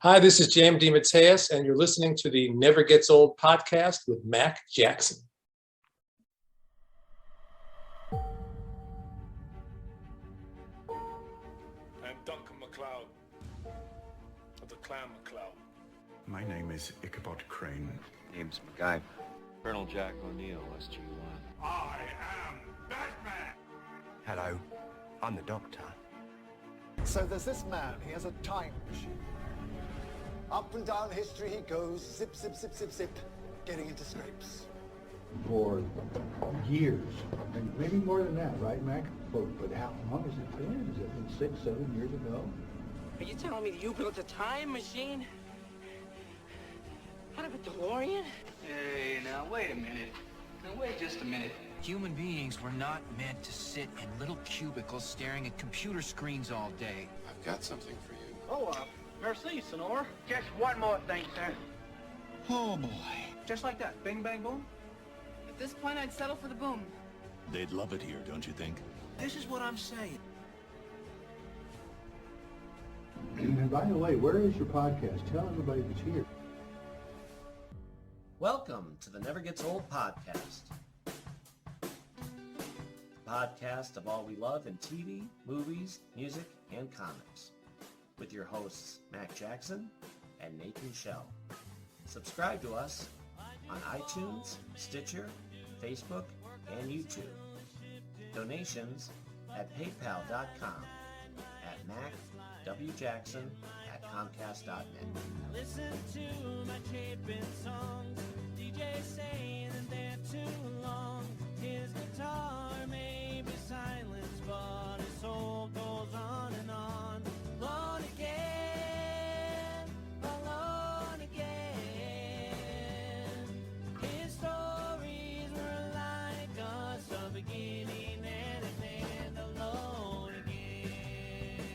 Hi, this is JM DeMatteis, and you're listening to the Never Gets Old podcast with Mac Jackson. I'm Duncan MacLeod of the Clan MacLeod. My name is Ichabod Crane. Name's MacGyver. Colonel Jack O'Neill, SG-1. I am Batman! Hello, I'm the Doctor. So there's this man, he has a time machine. Up and down history he goes, zip, zip, zip, zip, zip, getting into scrapes. For years, and maybe more than that, right, Mac? But how long has it been? Has it been 6, 7 years ago? Are you telling me that you built a time machine? Out of a DeLorean? Hey, now wait a minute. Now wait just a minute. Human beings were not meant to sit in little cubicles staring at computer screens all day. I've got something for you. Oh, merci, Sonor. Just one more thing, sir. Oh boy. Just like that. Bing, bang, boom. At this point, I'd settle for the boom. They'd love it here, don't you think? This is what I'm saying. And by the way, where is your podcast? Tell everybody that's here. Welcome to the Never Gets Old podcast. Podcast of all we love in TV, movies, music, and comics. With your hosts, Mac Jackson and Nathan Shell. Subscribe to us on iTunes, Stitcher, Facebook, and YouTube. Donations at paypal.com at macwjackson@comcast.net. Listen to my taping songs, DJ saying that they're too long. His guitar may be silenced, but his soul goes on and on. Alone again, alone again. His stories were like us, a beginning and an end, alone again.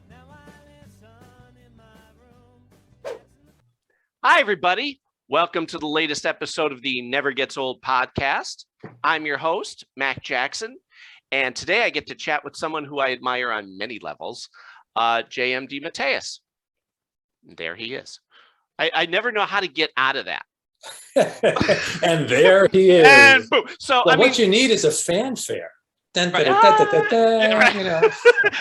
Now I listen in my room. Hi, everybody. Welcome to the latest episode of the Never Gets Old podcast. I'm your host, Mac Jackson, and today I get to chat with someone who I admire on many levels, JM DeMatteis. There he is. I never know how to get out of that. And there he is. And boom. So, well, what you need is a fanfare. Dun, Right. da, da, da, da, da, Right. You know.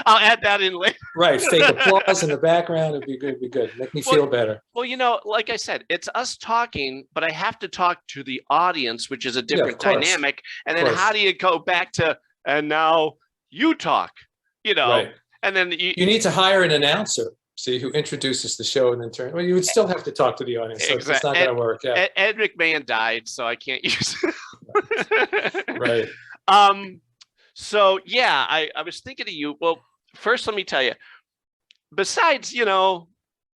I'll add that in later. Right, fake applause in the background. It'd be good. It'd be good. Make me feel better. Well, like I said, it's us talking, but I have to talk to the audience, which is a different dynamic. And then how do you go back to, and now you talk, Right. And then you need to hire an announcer, see, who introduces the show and then turn. Well, you would still have to talk to the audience. So it's not going to work. Yeah. Ed McMahon died, so I can't use it. Right. So yeah, I was thinking of you. Well, first let me tell you, besides,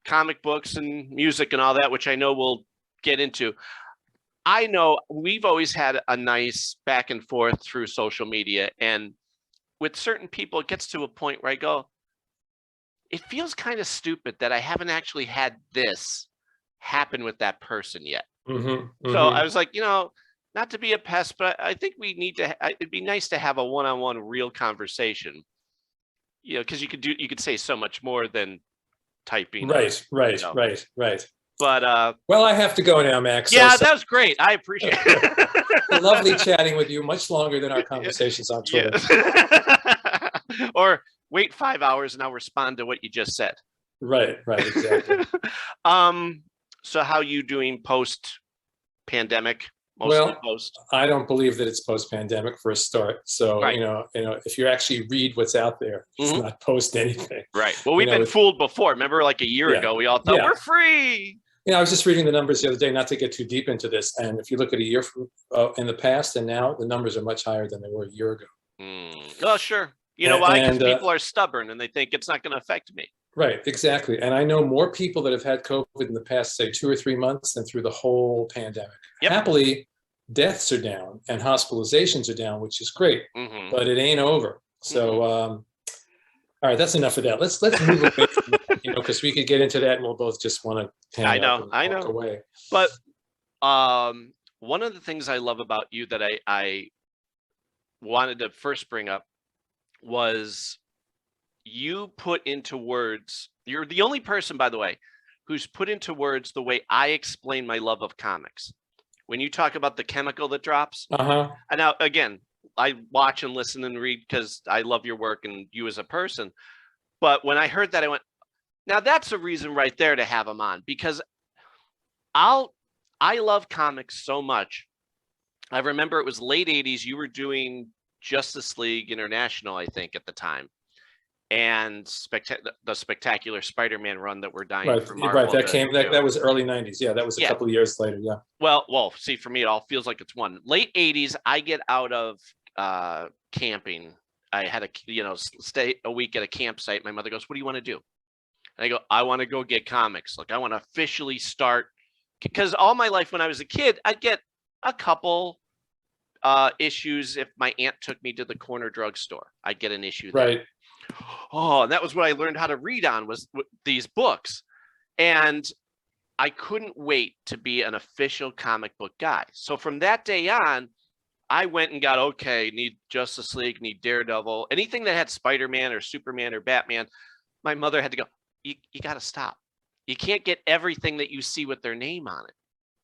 comic books and music and all that, which I know we'll get into, I know we've always had a nice back and forth through social media. And with certain people, it gets to a point where I go, it feels kind of stupid that I haven't actually had this happen with that person yet. So I was like, not to be a pest, but I think we need to, it'd be nice to have a one-on-one real conversation, because you could say so much more than typing. Right. But well, I have to go now, Max. Yeah, that was great. I appreciate it. Lovely chatting with you, much longer than our conversations on Twitter. Yeah. Or wait 5 hours and I'll respond to what you just said. Right, exactly. So how you doing post-pandemic? I don't believe that it's post-pandemic for a start. So, right. If you actually read what's out there, it's not post anything. Right. Well, we've been fooled before. Remember, like a year ago, we all thought we're free. I was just reading the numbers the other day, not to get too deep into this. And if you look at a year in the past and now, the numbers are much higher than they were a year ago. Oh, sure. You know why? Because people are stubborn and they think it's not going to affect me. Right, exactly. And I know more people that have had COVID in the past, say, 2 or 3 months than through the whole pandemic. Yep. Happily, deaths are down and hospitalizations are down, which is great, but it ain't over. So, all right, that's enough of that. Let's move away from that, because we could get into that and we'll both just want to hang out and walk away. But one of the things I love about you that I wanted to first bring up was you put into words, you're the only person, by the way, who's put into words the way I explain my love of comics. When you talk about the chemical that drops, and now again, I watch and listen and read because I love your work and you as a person. But when I heard that, I went, now that's a reason right there to have him on, because I love comics so much. I remember it was late 80s. You were doing Justice League International, I think, at the time. And the spectacular Spider-Man run that we're dying for Marvel. Right, that was early 90s. Yeah, that was a couple of years later. Yeah. Well, see, for me, it all feels like it's one. Late 80s, I get out of camping. I had stay a week at a campsite. My mother goes, "What do you want to do?" And I go, "I want to go get comics. Like, I want to officially start." Because all my life when I was a kid, I'd get a couple issues. If my aunt took me to the corner drugstore, I'd get an issue there. Right. Oh, and that was what I learned how to read on, was these books. And I couldn't wait to be an official comic book guy. So from that day on, I went and got, okay, need Justice League, need Daredevil, anything that had Spider-Man or Superman or Batman. My mother had to go, you got to stop. You can't get everything that you see with their name on it.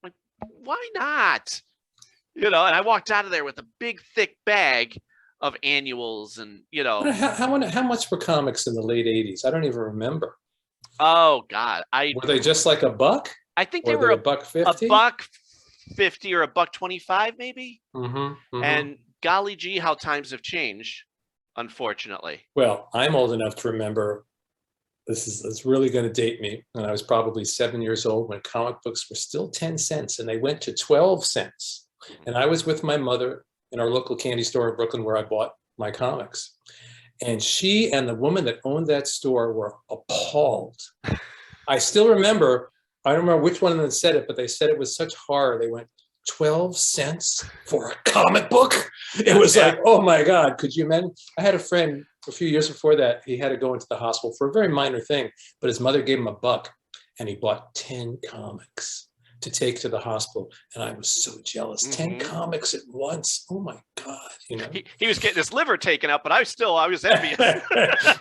I'm like, why not? And I walked out of there with a big, thick bag of annuals and, How much were comics in the late 80s? I don't even remember. Oh, God. Were they just like a buck? I think they were $1.50? $1.50 or $1.25, maybe. And golly gee, how times have changed, unfortunately. Well, I'm old enough to remember, it's really going to date me, and I was probably 7 years old when comic books were still 10 cents and they went to 12 cents. And I was with my mother in our local candy store in Brooklyn where I bought my comics. And she and the woman that owned that store were appalled. I still remember, I don't remember which one of them said it, but they said it with such horror. They went, 12 cents for a comic book? It was like, oh my God, could you imagine? I had a friend a few years before that, he had to go into the hospital for a very minor thing, but his mother gave him $1 and he bought 10 comics to take to the hospital. And I was so jealous. 10 comics at once. Oh my God. He was getting his liver taken out, but I was envious.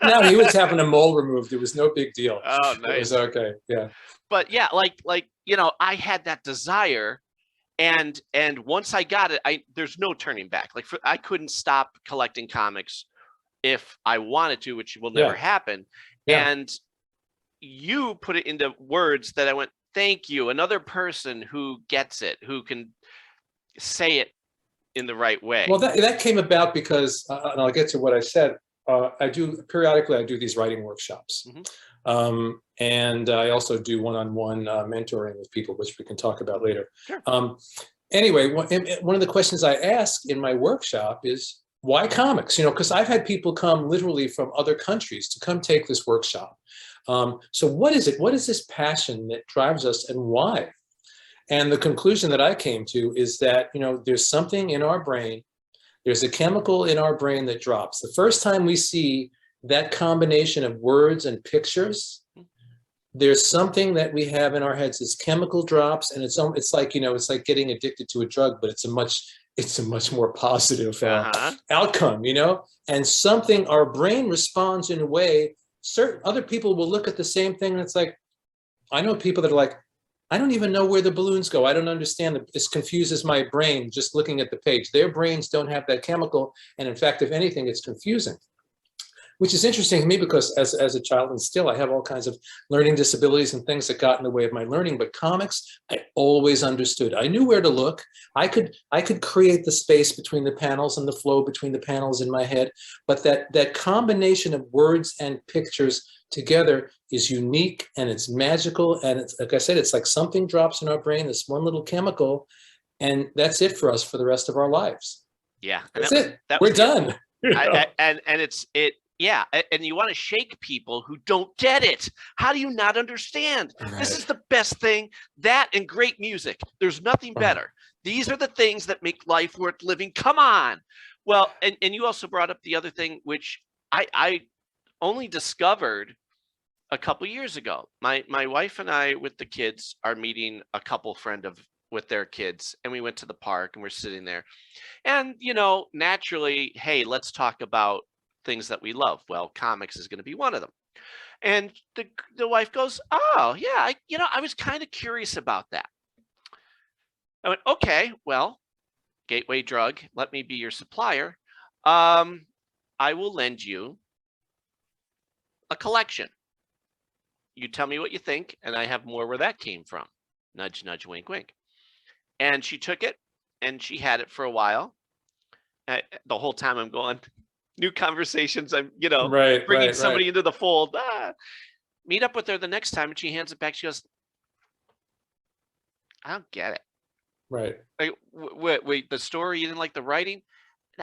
No, he was having a mole removed. It was no big deal. Oh, nice. It was okay. Yeah. But yeah, I had that desire, and once I got it, there's no turning back. I couldn't stop collecting comics if I wanted to, which will never happen. Yeah. And you put it into words that I went, thank you. Another person who gets it, who can say it in the right way. Well, that came about because, and I'll get to what I said, periodically I do these writing workshops. And I also do one-on-one mentoring with people, which we can talk about later. Sure. Anyway, one of the questions I ask in my workshop is, why comics? Because I've had people come literally from other countries to come take this workshop. So what is it? What is this passion that drives us, and why? And the conclusion that I came to is that, there's something in our brain, there's a chemical in our brain that drops. The first time we see that combination of words and pictures, there's something that we have in our heads. This chemical drops, and it's like, it's like getting addicted to a drug, but it's a much more positive outcome, and something, our brain responds in a way. Certain other people will look at the same thing, and it's like, I know people that are like, I don't even know where the balloons go. I don't understand. This confuses my brain just looking at the page. Their brains don't have that chemical, and in fact, if anything, it's confusing. Which is interesting to me because as a child, and still I have all kinds of learning disabilities and things that got in the way of my learning, but comics, I always understood. I knew where to look. I could create the space between the panels and the flow between the panels in my head, but that combination of words and pictures together is unique, and it's magical, and it's, like I said, it's like something drops in our brain, this one little chemical, and that's it for us for the rest of our lives. Yeah. That's it. We're done. Yeah, and you want to shake people who don't get it. How do you not understand? Right. This is the best thing. That and great music. There's nothing better. These are the things that make life worth living. Come on. Well, and you also brought up the other thing, which I only discovered a couple years ago. My wife and I, with the kids, are meeting a couple friend with their kids, and we went to the park and we're sitting there. And, naturally, hey, let's talk about things that we love. Well, comics is going to be one of them. And the wife goes, oh yeah, I was kind of curious about that. I went, okay, well, Gateway Drug, let me be your supplier. I will lend you a collection. You tell me what you think, and I have more where that came from. Nudge, nudge, wink, wink. And she took it, and she had it for a while. The whole time I'm going, new conversations. I'm, bringing somebody into the fold. Meet up with her the next time, and she hands it back. She goes, I don't get it. Right. Like, wait, the story, you didn't like the writing?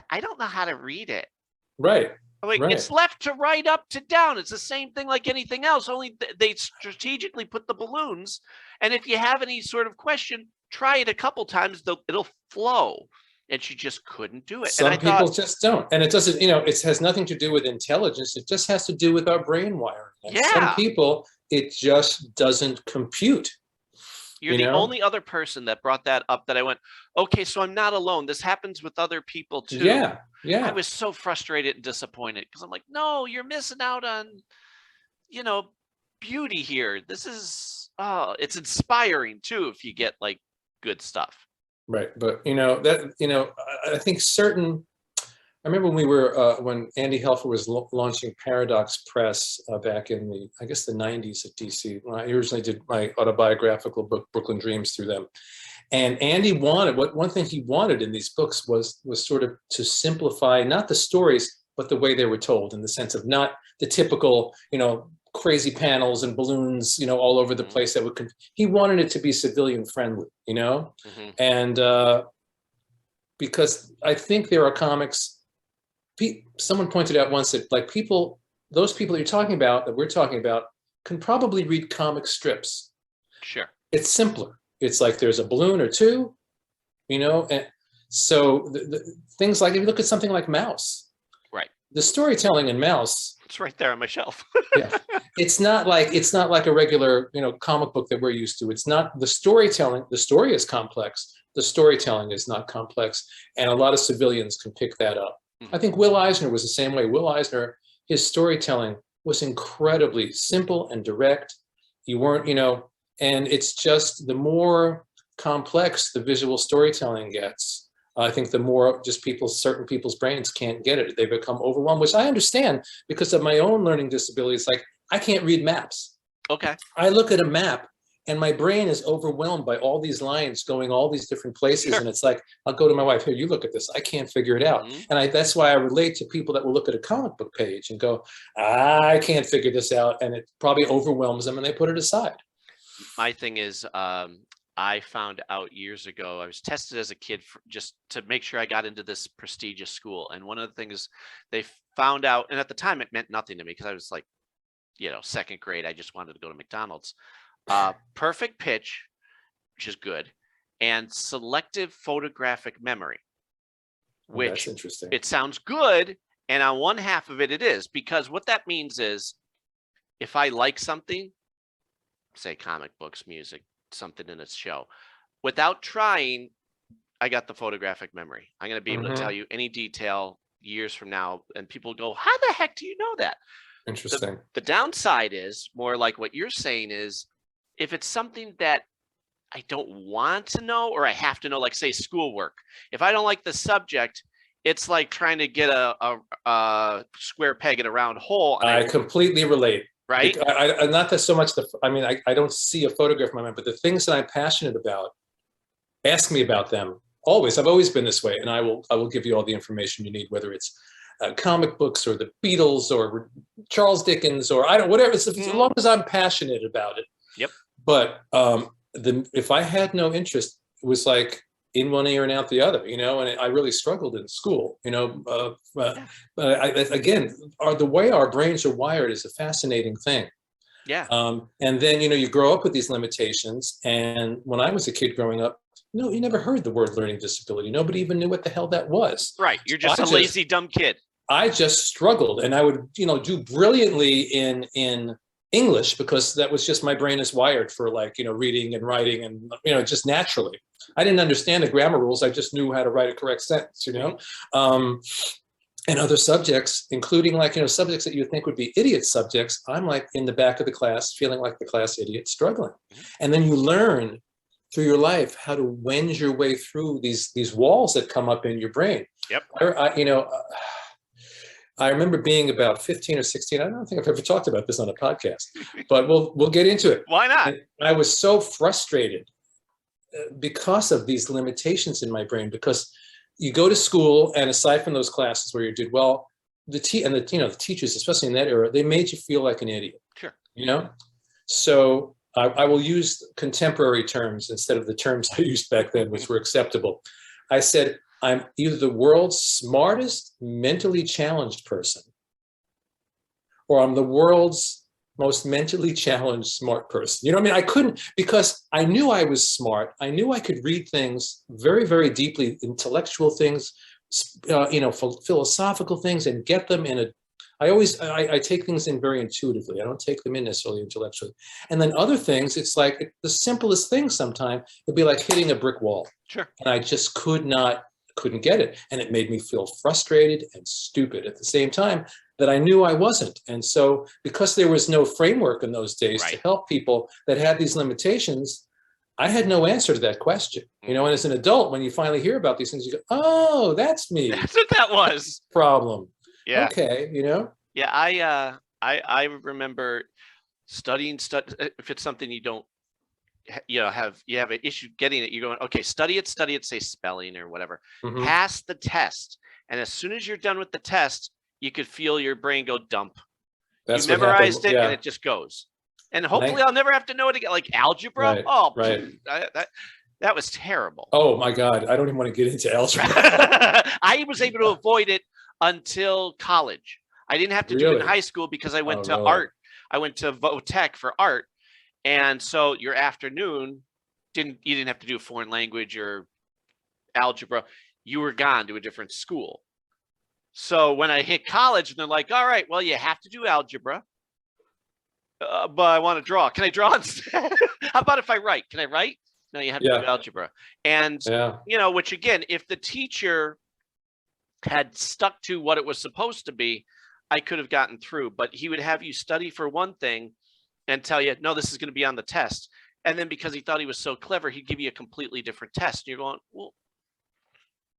I don't know how to read it. Right. Like, it's left to right, up to down. It's the same thing like anything else, only they strategically put the balloons. And if you have any sort of question, try it a couple times, it'll flow. And she just couldn't do it. Some people just don't. And it doesn't, it has nothing to do with intelligence. It just has to do with our brain wiring. And some people, it just doesn't compute. You're the only other person that brought that up that I went, okay, so I'm not alone. This happens with other people too. Yeah. Yeah. I was so frustrated and disappointed because I'm like, no, you're missing out on, beauty here. This is, it's inspiring too if you get like good stuff. Right. But, I think I remember when we were, when Andy Helfer was launching Paradox Press back in the 90s at DC. When I originally did my autobiographical book, Brooklyn Dreams, through them. And Andy wanted, one thing he wanted in these books was sort of to simplify, not the stories, but the way they were told, in the sense of not the typical, crazy panels and balloons, all over the place that would, he wanted it to be civilian friendly, and because I think there are comics, someone pointed out once that like those people that you're talking about, that we're talking about, can probably read comic strips. Sure. It's simpler. It's like there's a balloon or two, and so the things like, if you look at something like Mouse, right? The storytelling in Mouse, it's right there on my shelf. Yeah, it's not like a regular comic book that we're used to. It's not the storytelling. The story is complex. The storytelling is not complex, and a lot of civilians can pick that up. I think Will Eisner was the same way. Will Eisner, his storytelling was incredibly simple and direct. You weren't, and it's just the more complex the visual storytelling gets, I think the more just certain people's brains can't get it. They become overwhelmed, which I understand because of my own learning disabilities. Like, I can't read maps. Okay. I look at a map and my brain is overwhelmed by all these lines going all these different places. Sure. And it's like, I'll go to my wife, here, you look at this. I can't figure it out. And that's why I relate to people that will look at a comic book page and go, I can't figure this out. And it probably overwhelms them and they put it aside. My thing is, I found out years ago, I was tested as a kid just to make sure I got into this prestigious school. And one of the things they found out, and at the time it meant nothing to me because I was like, second grade, I just wanted to go to McDonald's. Perfect pitch, which is good, and selective photographic memory, which that's interesting. It sounds good, and on one half of it is, because what that means is if I like something, say comic books, music, something in a show, without trying, I got the photographic memory. I'm going to be able to tell you any detail years from now, and people go, how the heck do you know that? Interesting. The downside is more like what you're saying is, if it's something that I don't want to know or I have to know, like say schoolwork, if I don't like the subject, it's like trying to get a square peg in a round hole. I completely relate. Right? I not that so much I don't see a photograph in my mind, but the things that I'm passionate about, ask me about them. Always. I've always been this way, and I will give you all the information you need, whether it's comic books or the Beatles or Charles Dickens or whatever. As long as I'm passionate about it. Yep. But if I had no interest, it was like in one ear and out the other, and I really struggled in school, but again, the way our brains are wired is a fascinating thing. Yeah. And then, you grow up with these limitations. And when I was a kid growing up, you never heard the word learning disability. Nobody even knew what the hell that was. Right. You're just a lazy, dumb kid. I just struggled, and I would, do brilliantly in English because that was just my brain is wired for reading and writing and, just naturally. I didn't understand the grammar rules. I just knew how to write a correct sentence, and other subjects, including like, subjects that you think would be idiot subjects, I'm like in the back of the class, feeling like the class idiot, struggling. And then you learn through your life how to wend your way through these walls that come up in your brain. Yep. I remember being about 15 or 16. I don't think I've ever talked about this on a podcast, but we'll get into it. Why not? And I was so frustrated because of these limitations in my brain, because you go to school, and aside from those classes where you did well, the teachers, especially in that era, they made you feel like an idiot. Sure. So I will use contemporary terms instead of the terms I used back then, which were acceptable. I said, I'm either the world's smartest mentally challenged person, or I'm the world's most mentally challenged smart person. You know what I mean? I couldn't, because I knew I was smart. I knew I could read things very, very deeply, intellectual things, philosophical things, and get them in a, I take things in very intuitively. I don't take them in necessarily intellectually. And then other things, it's like the simplest thing sometimes, it'd be like hitting a brick wall. Sure. And I just couldn't get it. And it made me feel frustrated and stupid at the same time that I knew I wasn't. And so because there was no framework in those days to help people that had these limitations, I had no answer to that question. And as an adult, when you finally hear about these things, you go, oh, that's me. That's what that was. Problem. Yeah. Okay. Yeah. I remember studying if it's something you don't, you have an issue getting it, you're going, okay, study it, say spelling or whatever, pass the test. And as soon as you're done with the test, you could feel your brain go dump. You memorized it, and it just goes. And hopefully I'll never have to know it again. Like algebra. That was terrible. Oh my God. I don't even want to get into algebra. I was able to avoid it until college. I didn't have to do it in high school because I went to art. I went to Vo-Tech for art. And so your afternoon you didn't have to do a foreign language or algebra. You were gone to a different school. So when I hit college, and they're like, all right, well, you have to do algebra, but I want to draw. Can I draw instead? How about if I write? Can I write? No, you have to do algebra. And, which again, if the teacher had stuck to what it was supposed to be, I could have gotten through. But he would have you study for one thing and tell you, no, this is going to be on the test. And then because he thought he was so clever, he'd give you a completely different test. And you're going, well,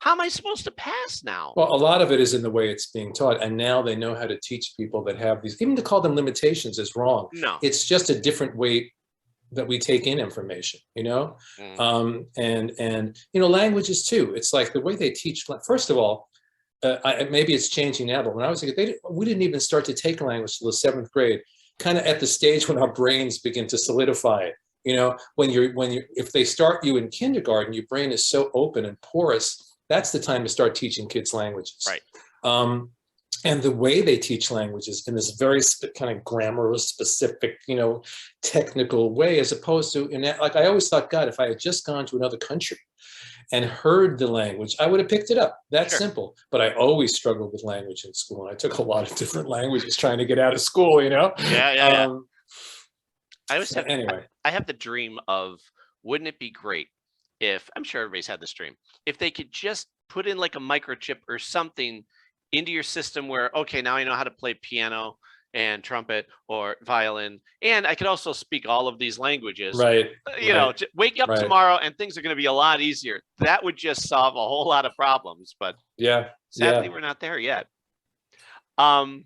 how am I supposed to pass now? Well, a lot of it is in the way it's being taught. And now they know how to teach people that have these, even to call them limitations is wrong. No. It's just a different way that we take in information, and languages too. It's like the way they teach, first of all, maybe it's changing now, but when I was a kid, we didn't even start to take language till the 7th grade, kind of at the stage when our brains begin to solidify. If they start you in kindergarten, your brain is so open and porous. That's the time to start teaching kids languages. Right. And the way they teach languages in this very kind of grammar specific, technical way, as opposed to, like I always thought, God, if I had just gone to another country and heard the language, I would have picked it up. That's simple. But I always struggled with language in school. And I took a lot of different languages trying to get out of school, Yeah. I always have, anyway. I have the dream of, wouldn't it be great if, I'm sure everybody's had this dream, if they could just put in like a microchip or something into your system where, okay, now I know how to play piano and trumpet or violin, and I could also speak all of these languages. Right. Wake up tomorrow and things are going to be a lot easier. That would just solve a whole lot of problems. But sadly, we're not there yet. One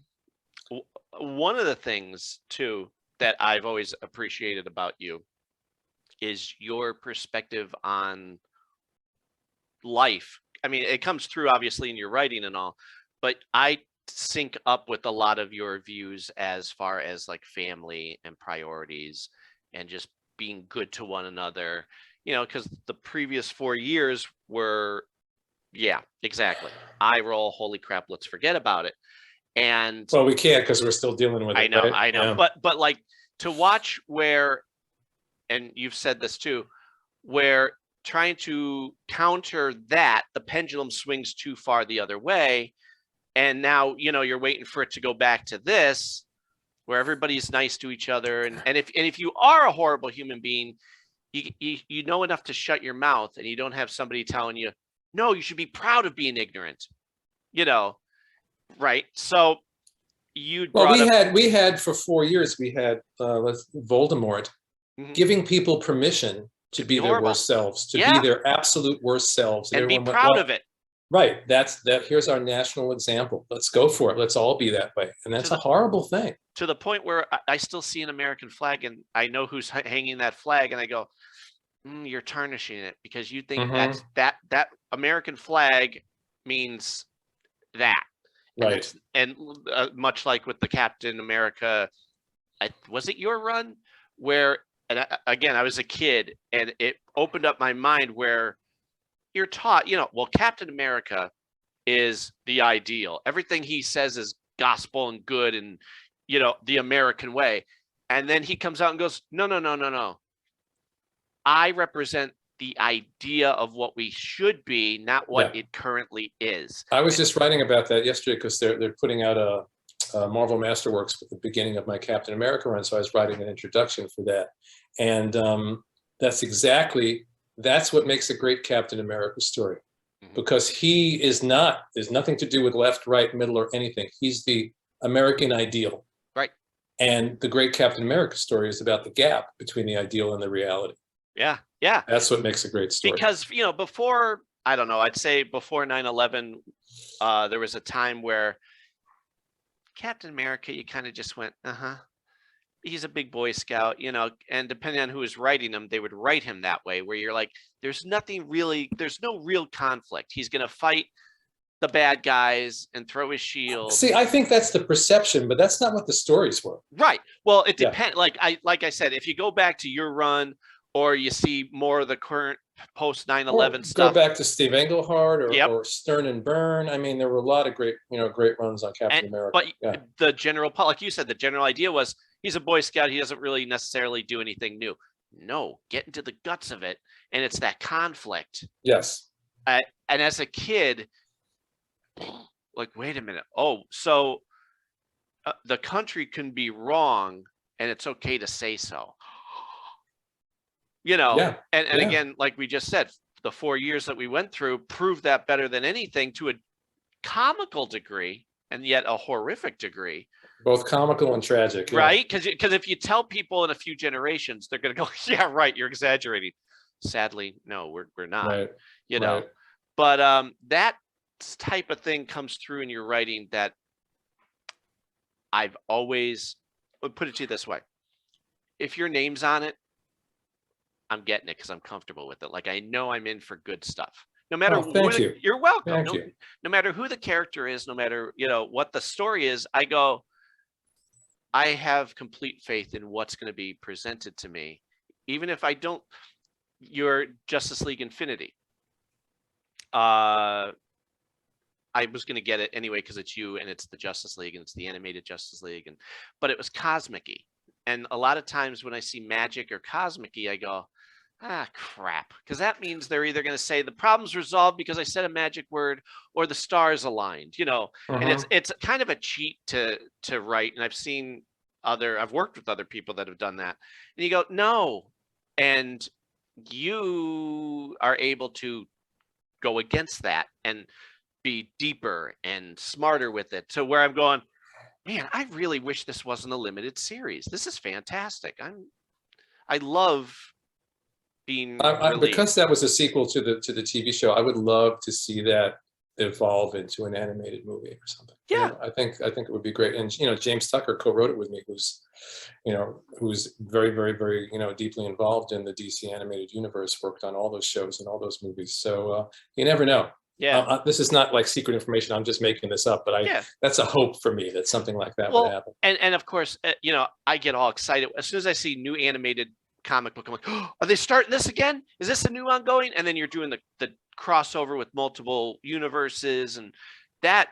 of the things too that I've always appreciated about you is your perspective on life. I mean, it comes through obviously in your writing and all, but I sync up with a lot of your views as far as like family and priorities and just being good to one another, because the previous 4 years were, exactly. I roll, holy crap, let's forget about it. And well, we can't because we're still dealing with it. I know. Yeah. But like to watch where, and you've said this too, where trying to counter that, the pendulum swings too far the other way. And now, you're waiting for it to go back to this, where everybody's nice to each other. And if you are a horrible human being, you know enough to shut your mouth, and you don't have somebody telling you, no, you should be proud of being ignorant, Right. So you Well, brought up, we had for 4 years, we had Voldemort giving people permission to be their horrible. worst selves, to Yeah. be their absolute worst selves. and be everyone went, proud "Well, of it. right, here's our national example. Let's go for it. Let's all be that way." And that's a horrible thing. To the point where I still see an American flag and I know who's hanging that flag, and I go, you're tarnishing it because you think that's that American flag means that. Right. And much like with the Captain America, was it your run where, and again, I was a kid and it opened up my mind where you're taught, well, Captain America is the ideal. Everything he says is gospel and good and, the American way. And then he comes out and goes, no. I represent the idea of what we should be, not what it currently is. I was just writing about that yesterday because they're putting out a Marvel Masterworks with the beginning of my Captain America run. So I was writing an introduction for that. And that's what makes a great Captain America story. Because there's nothing to do with left, right, middle, or anything. He's the American ideal. Right. And the great Captain America story is about the gap between the ideal and the reality. Yeah. Yeah. That's what makes a great story. Because, before, I don't know, I'd say before 9/11, there was a time where Captain America, you kind of just went, he's a big Boy Scout, and depending on who was writing him, they would write him that way, where you're like, there's no real conflict. He's going to fight the bad guys and throw his shield. See, I think that's the perception, but that's not what the stories were. Right. Well, it depends. Like I said, if you go back to your run or you see more of the current post 9/11 stuff. Go back to Steve Englehart or Stern and Byrne. I mean, there were a lot of great runs on Captain America. But the general, like you said, the general idea was he's a Boy Scout. He doesn't really necessarily do anything new. No, get into the guts of it. And it's that conflict. Yes. And as a kid, like, wait a minute. Oh, so the country can be wrong and it's okay to say so. And again, like we just said, the 4 years that we went through proved that better than anything, to a comical degree and yet a horrific degree. Both comical and tragic. Right? Because if you tell people in a few generations, they're going to go, yeah, right, you're exaggerating. Sadly, no, we're not. Right. Know. But that type of thing comes through in your writing that I've always put it to you this way. If your name's on it, I'm getting it because I'm comfortable with it. Like, I know I'm in for good stuff. No matter you're welcome. No matter who the character is, no matter what the story is, I have complete faith in what's going to be presented to me, even if I don't. Your Justice League Infinity. I was going to get it anyway because it's you and it's the Justice League and it's the animated Justice League, but it was cosmic-y. And a lot of times when I see magic or cosmic-y, I go, crap, because that means they're either going to say the problem's resolved because I said a magic word or the stars aligned, and it's kind of a cheat to write. And I've worked with other people that have done that, and you go, no, and you are able to go against that and be deeper and smarter with it, to where I'm going, man, I really wish this wasn't a limited series. This is fantastic. I love being because that was a sequel to the TV show. I would love to see that evolve into an animated movie or something. Yeah, I think it would be great. And James Tucker co-wrote it with me, who's very, very, very deeply involved in the DC animated universe, worked on all those shows and all those movies. So you never know. Yeah, this is not like secret information. I'm just making this up, but that's a hope for me that something like that would happen. And of course, I get all excited as soon as I see new animated comic book. I'm like, oh, are they starting this again? Is this a new ongoing? And then you're doing the crossover with multiple universes and that,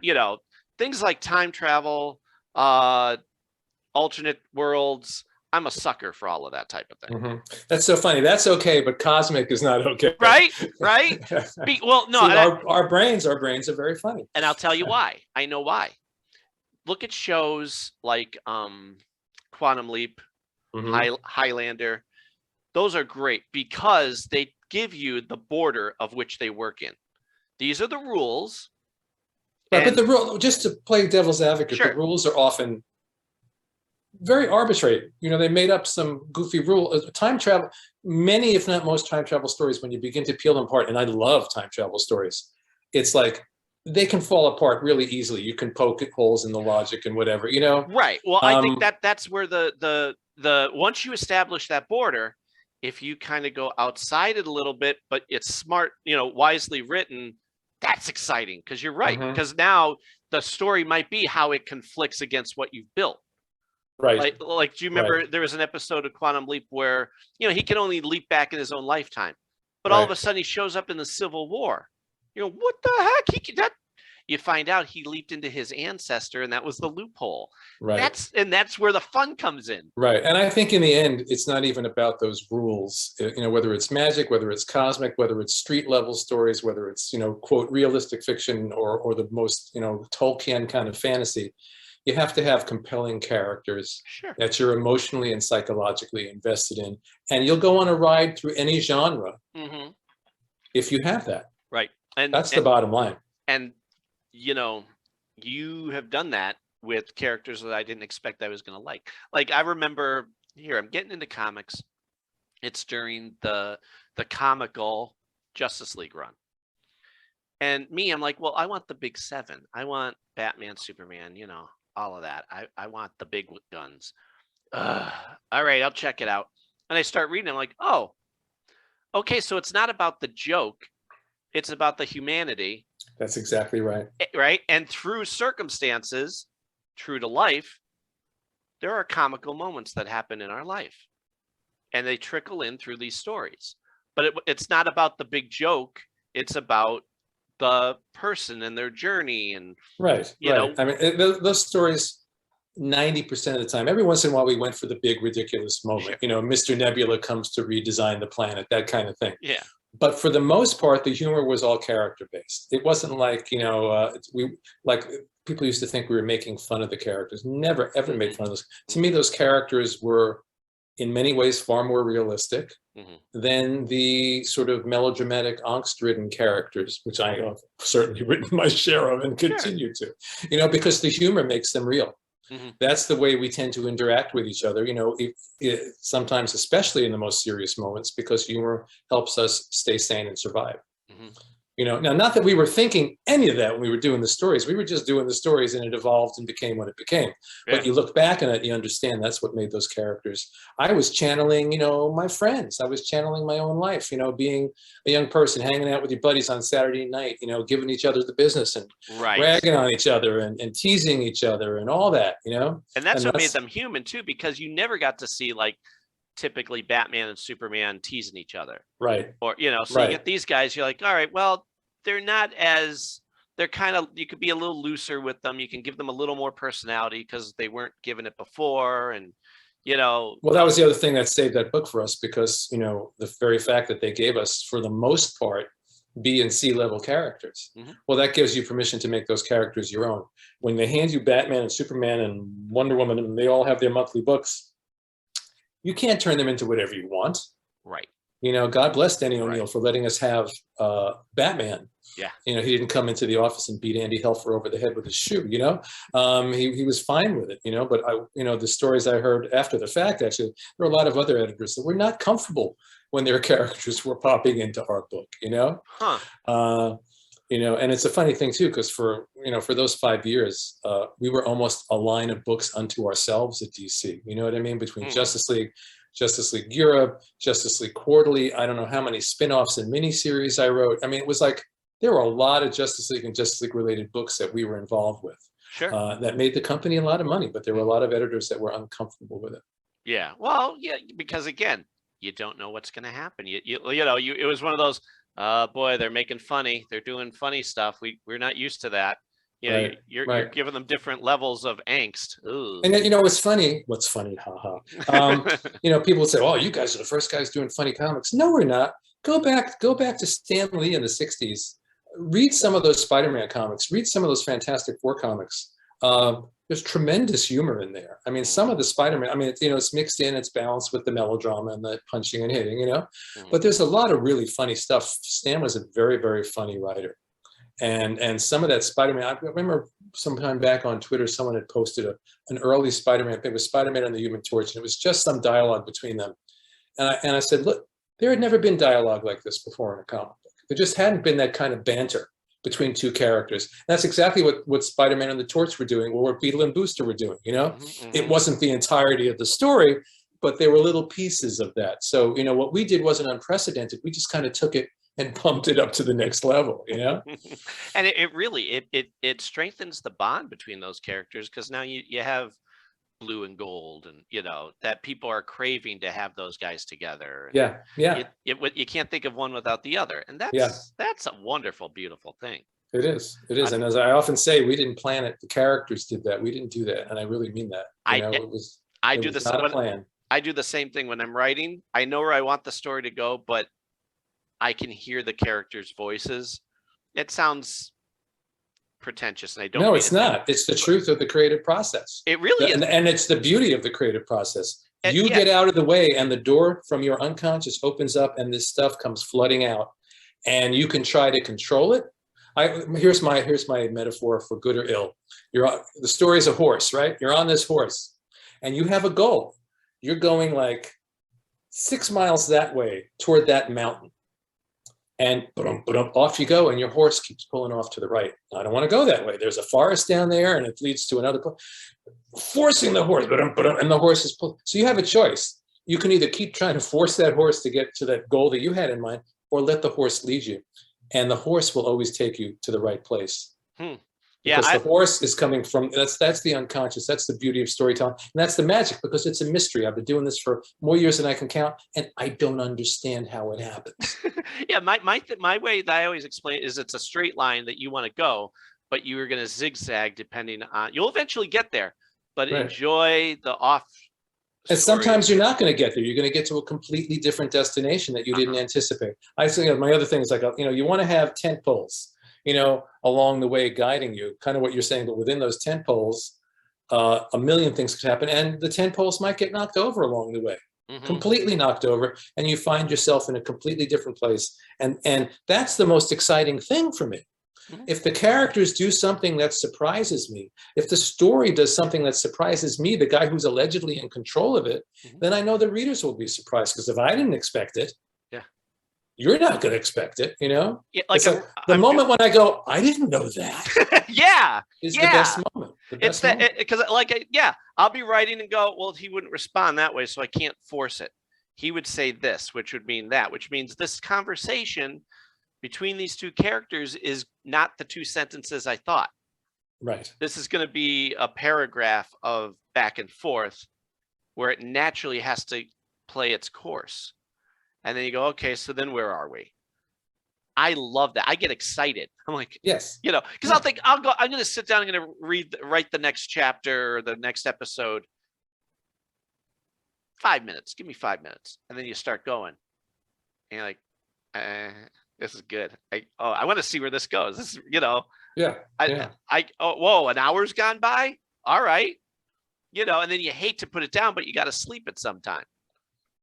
things like time travel, alternate worlds. I'm a sucker for all of that type of thing. That's so funny. That's okay, but cosmic is not okay. Right. Well, no. See, our brains are very funny. And I'll tell you why. I know why. Look at shows like Quantum Leap, Highlander. Those are great because they give you the border of which they work in. These are the rules. Right, but the rule, just to play devil's advocate, the rules are often very arbitrary. You know, they made up some goofy rule. Time travel, many, if not most time travel stories, when you begin to peel them apart, and I love time travel stories, it's like they can fall apart really easily. You can poke holes in the logic and whatever, you know? Right. Well, I think that's where the once you establish that border, if you kind of go outside it a little bit, but it's smart, you know, wisely written, that's exciting because you're right. Because now the story might be how it conflicts against what you've built. Right. Like, do you remember there was an episode of Quantum Leap where, you know, he can only leap back in his own lifetime, but all of a sudden he shows up in the Civil War. You know, what the heck? You find out he leaped into his ancestor, and that was the loophole. Right. That's where the fun comes in. Right. And I think in the end, it's not even about those rules, you know, whether it's magic, whether it's cosmic, whether it's street level stories, whether it's, you know, quote, realistic fiction or the most, you know, Tolkien kind of fantasy. You have to have compelling characters that you're emotionally and psychologically invested in. And you'll go on a ride through any genre if you have that. Right. And that's the bottom line. And, you know, you have done that with characters that I didn't expect I was going to like. Like, I remember here, I'm getting into comics. It's during the comical Justice League run. And me, I'm like, well, I want the big seven. I want Batman, Superman, you know, all of that. I want the big guns. All right, I'll check it out. And I start reading. I'm like, oh, okay. So it's not about the joke. It's about the humanity. That's exactly right. Right. And through circumstances, true to life, there are comical moments that happen in our life. And they trickle in through these stories. But it's not about the big joke. It's about the person and their journey. And you know, I mean, those stories, 90% of the time, every once in a while we went for the big ridiculous moment. You know, Mr. Nebula comes to redesign the planet, that kind of thing. Yeah. But for the most part, the humor was all character based. It wasn't like, you know, people used to think we were making fun of the characters. Never ever made fun of those. To me, those characters were in many ways far more realistic than the sort of melodramatic, angst-ridden characters, which I have certainly written my share of and continue to, you know, because the humor makes them real. That's the way we tend to interact with each other, you know, sometimes, especially in the most serious moments, because humor helps us stay sane and survive. You know, now, not that we were thinking any of that when we were doing the stories. We were just doing the stories and it evolved and became what it became. But you look back on it, you understand that's what made those characters. I was channeling, you know, my friends. I was channeling my own life, you know, being a young person, hanging out with your buddies on Saturday night, you know, giving each other the business and ragging on each other and teasing each other and all that, you know. And that's what made them human, too, because you never got to see, like, typically Batman and Superman teasing each other. Right. Or, you know, so you get these guys, you're like, all right, well, they're kind of, you could be a little looser with them. You can give them a little more personality because they weren't given it before. And, you know. Well, that was the other thing that saved that book for us, because, you know, the very fact that they gave us, for the most part, B and C level characters. Well, that gives you permission to make those characters your own. When they hand you Batman and Superman and Wonder Woman, and they all have their monthly books, you can't turn them into whatever you want. Right. You know, God bless Denny O'Neil for letting us have Batman. Yeah. You know, he didn't come into the office and beat Andy Helfer over the head with his shoe, you know. He was fine with it, you know, but you know, the stories I heard after the fact, actually, there were a lot of other editors that were not comfortable when their characters were popping into our book, you know. You know, and it's a funny thing too, because for those 5 years, we were almost a line of books unto ourselves at DC. You know what I mean? Between Justice League Europe, Justice League Quarterly, I don't know how many spin-offs and miniseries I wrote. I mean, it was like there were a lot of Justice League and Justice League related books that we were involved with. That made the company a lot of money, but there were a lot of editors that were uncomfortable with it. Yeah. Well, yeah, because again, you don't know what's going to happen. You know, it was one of those, boy, they're making funny. They're doing funny stuff. We're not used to that. You know, you're giving them different levels of angst. Ooh. And then, you know, what's funny, you know, people say, oh, you guys are the first guys doing funny comics. No, we're not. Go back to Stan Lee in the 60s. Read some of those Spider-Man comics. Read some of those Fantastic Four comics. There's tremendous humor in there. I mean, some of the Spider-Man, I mean, you know, it's mixed in, it's balanced with the melodrama and the punching and hitting, you know, but there's a lot of really funny stuff. Stan was a very, very funny writer. And some of that Spider-Man, I remember sometime back on Twitter, someone had posted an early Spider-Man, I think it was Spider-Man and the Human Torch, and it was just some dialogue between them. And I said, look, there had never been dialogue like this before in a comic book. There just hadn't been that kind of banter between two characters. And that's exactly what Spider-Man and the Torch were doing, or what Beetle and Booster were doing, you know? It wasn't the entirety of the story, but there were little pieces of that. So, you know, what we did wasn't unprecedented. We just kind of took it and pumped it up to the next level, you know? And it really, it strengthens the bond between those characters, because now you have Blue and Gold, and you know that people are craving to have those guys together. Yeah, yeah. You can't think of one without the other, and that's a wonderful, beautiful thing. It is. And as I often say, we didn't plan it. The characters did that. We didn't do that, and I really mean that. I do the same thing when I'm writing. I know where I want the story to go, but I can hear the characters' voices. It sounds pretentious, and I don't. No, it's not. It's the truth of the creative process. It really is. And it's the beauty of the creative process. You get out of the way, and the door from your unconscious opens up, and this stuff comes flooding out, and you can try to control it. Here's my metaphor for good or ill. The story is a horse, right? You're on this horse, and you have a goal. You're going like 6 miles that way toward that mountain. And off you go, and your horse keeps pulling off to the right. I don't want to go that way. There's a forest down there, and it leads to another place. Forcing the horse, and the horse is pulling. So you have a choice. You can either keep trying to force that horse to get to that goal that you had in mind, or let the horse lead you. And the horse will always take you to the right place. Yeah, because the horse is coming from, that's the unconscious. That's the beauty of storytelling. And that's the magic, because it's a mystery. I've been doing this for more years than I can count, and I don't understand how it happens. Yeah, my way that I always explain is it's a straight line that you want to go, but you're going to zigzag depending on, you'll eventually get there, but enjoy the off. And sometimes you're not going to get there. You're going to get to a completely different destination that you didn't anticipate. I think my other thing is like, you want to have tent poles, along the way guiding you, kind of what you're saying, but within those tent poles, a million things could happen. And the tent poles might get knocked over along the way, completely knocked over. And you find yourself in a completely different place. And that's the most exciting thing for me. If the characters do something that surprises me, if the story does something that surprises me, the guy who's allegedly in control of it, then I know the readers will be surprised, because if I didn't expect it, you're not going to expect it, Yeah, like the moment when I go, I didn't know that. Is the best moment. It's that, because I'll be writing and go, well, he wouldn't respond that way, so I can't force it. He would say this, which would mean that, which means this conversation between these two characters is not the two sentences I thought. Right. This is going to be a paragraph of back and forth where it naturally has to play its course. And then you go, okay, so then where are we? I love that. I get excited. I'm like, yes, because I'm going to sit down, I'm going to write the next chapter or the next episode. 5 minutes, give me 5 minutes. And then you start going. And you're like, this is good. I want to see where this goes. This is, whoa, an hour's gone by. All right. And then you hate to put it down, but you got to sleep at some time.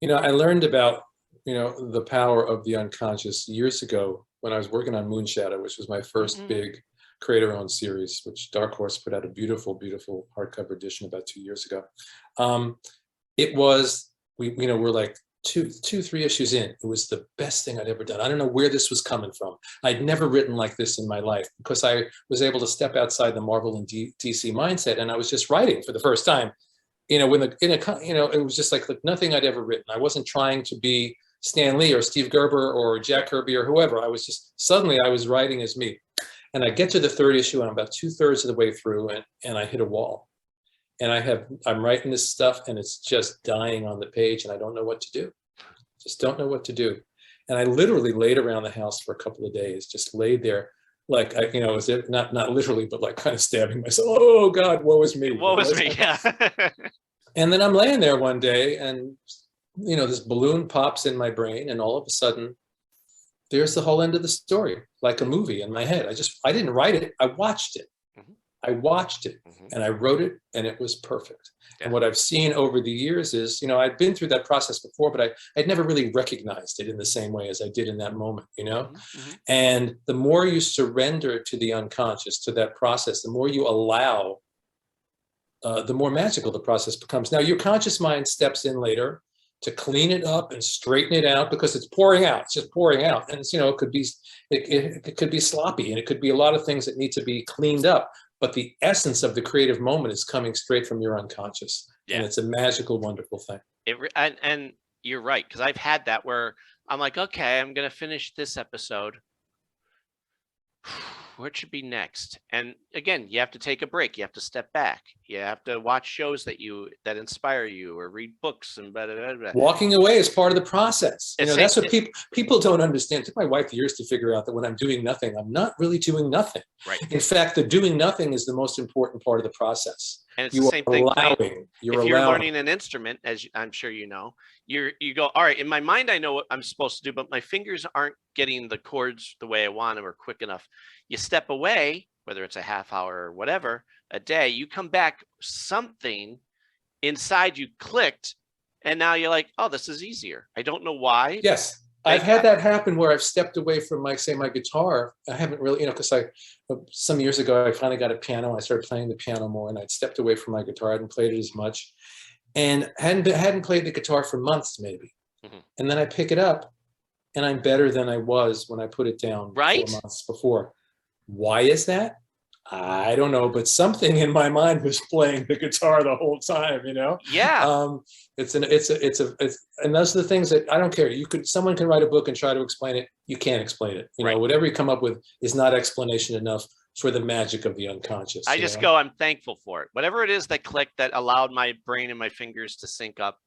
I learned about, the power of the unconscious years ago when I was working on Moonshadow, which was my first big creator-owned series, which Dark Horse put out a beautiful, beautiful hardcover edition about 2 years ago. It was, we're like 3 issues in. It was the best thing I'd ever done. I don't know where this was coming from. I'd never written like this in my life, because I was able to step outside the Marvel and DC mindset, and I was just writing for the first time. It was just like nothing I'd ever written. I wasn't trying to be Stan Lee or Steve Gerber or Jack Kirby or whoever. I was writing as me. And I get to the 3rd issue, and I'm about 2/3 of the way through, and I hit a wall. And I'm writing this stuff, and it's just dying on the page, and I don't know what to do. Just don't know what to do. And I literally laid around the house for a couple of days, just laid there, like, as if not literally, but like kind of stabbing myself. Oh God, woe is me. Woe is me, yeah. And then I'm laying there one day, and this balloon pops in my brain, and all of a sudden, there's the whole end of the story, like a movie in my head. I didn't write it. I watched it. I watched it and I wrote it and it was perfect. And what I've seen over the years is, you know, I'd been through that process before, but I'd never really recognized it in the same way as I did in that moment, you know? And the more you surrender to the unconscious, to that process, the more you allow, the more magical the process becomes. Now, your conscious mind steps in later to clean it up and straighten it out because it's pouring out. It's just pouring out, and it's, you know, it could be sloppy, and it could be a lot of things that need to be cleaned up. But the essence of the creative moment is coming straight from your unconscious, and it's a magical, wonderful thing. And you're right, because I've had that where I'm like, okay, I'm gonna finish this episode. What should be next? And again, you have to take a break. You have to step back. You have to watch shows that inspire you, or read books and blah, blah, blah, blah. Walking away is part of the process. You know, that's what people don't understand. It took my wife years to figure out that when I'm doing nothing, I'm not really doing nothing. Right. In fact, the doing nothing is the most important part of the process. And it's the same thing. If you're learning an instrument, as I'm sure you know, you go, all right, in my mind, I know what I'm supposed to do, but my fingers aren't getting the chords the way I want them or quick enough. You step away, whether it's a half hour or whatever, a day, you come back, something inside you clicked, and now you're like, oh, this is easier. I don't know why. Yes. I've had that happen where I've stepped away from my guitar. I haven't really, you know, because some years ago, I finally got a piano. I started playing the piano more, and I'd stepped away from my guitar. I hadn't played it as much, and hadn't played the guitar for months, maybe. And then I pick it up, and I'm better than I was when I put it down 4 months before. Why is that? I don't know, but something in my mind was playing the guitar the whole time, you know? Yeah. And those are the things that I don't care. Someone can write a book and try to explain it. You can't explain it. You know, whatever you come up with is not explanation enough for the magic of the unconscious. I just go, I'm thankful for it. Whatever it is that clicked, that allowed my brain and my fingers to sync up.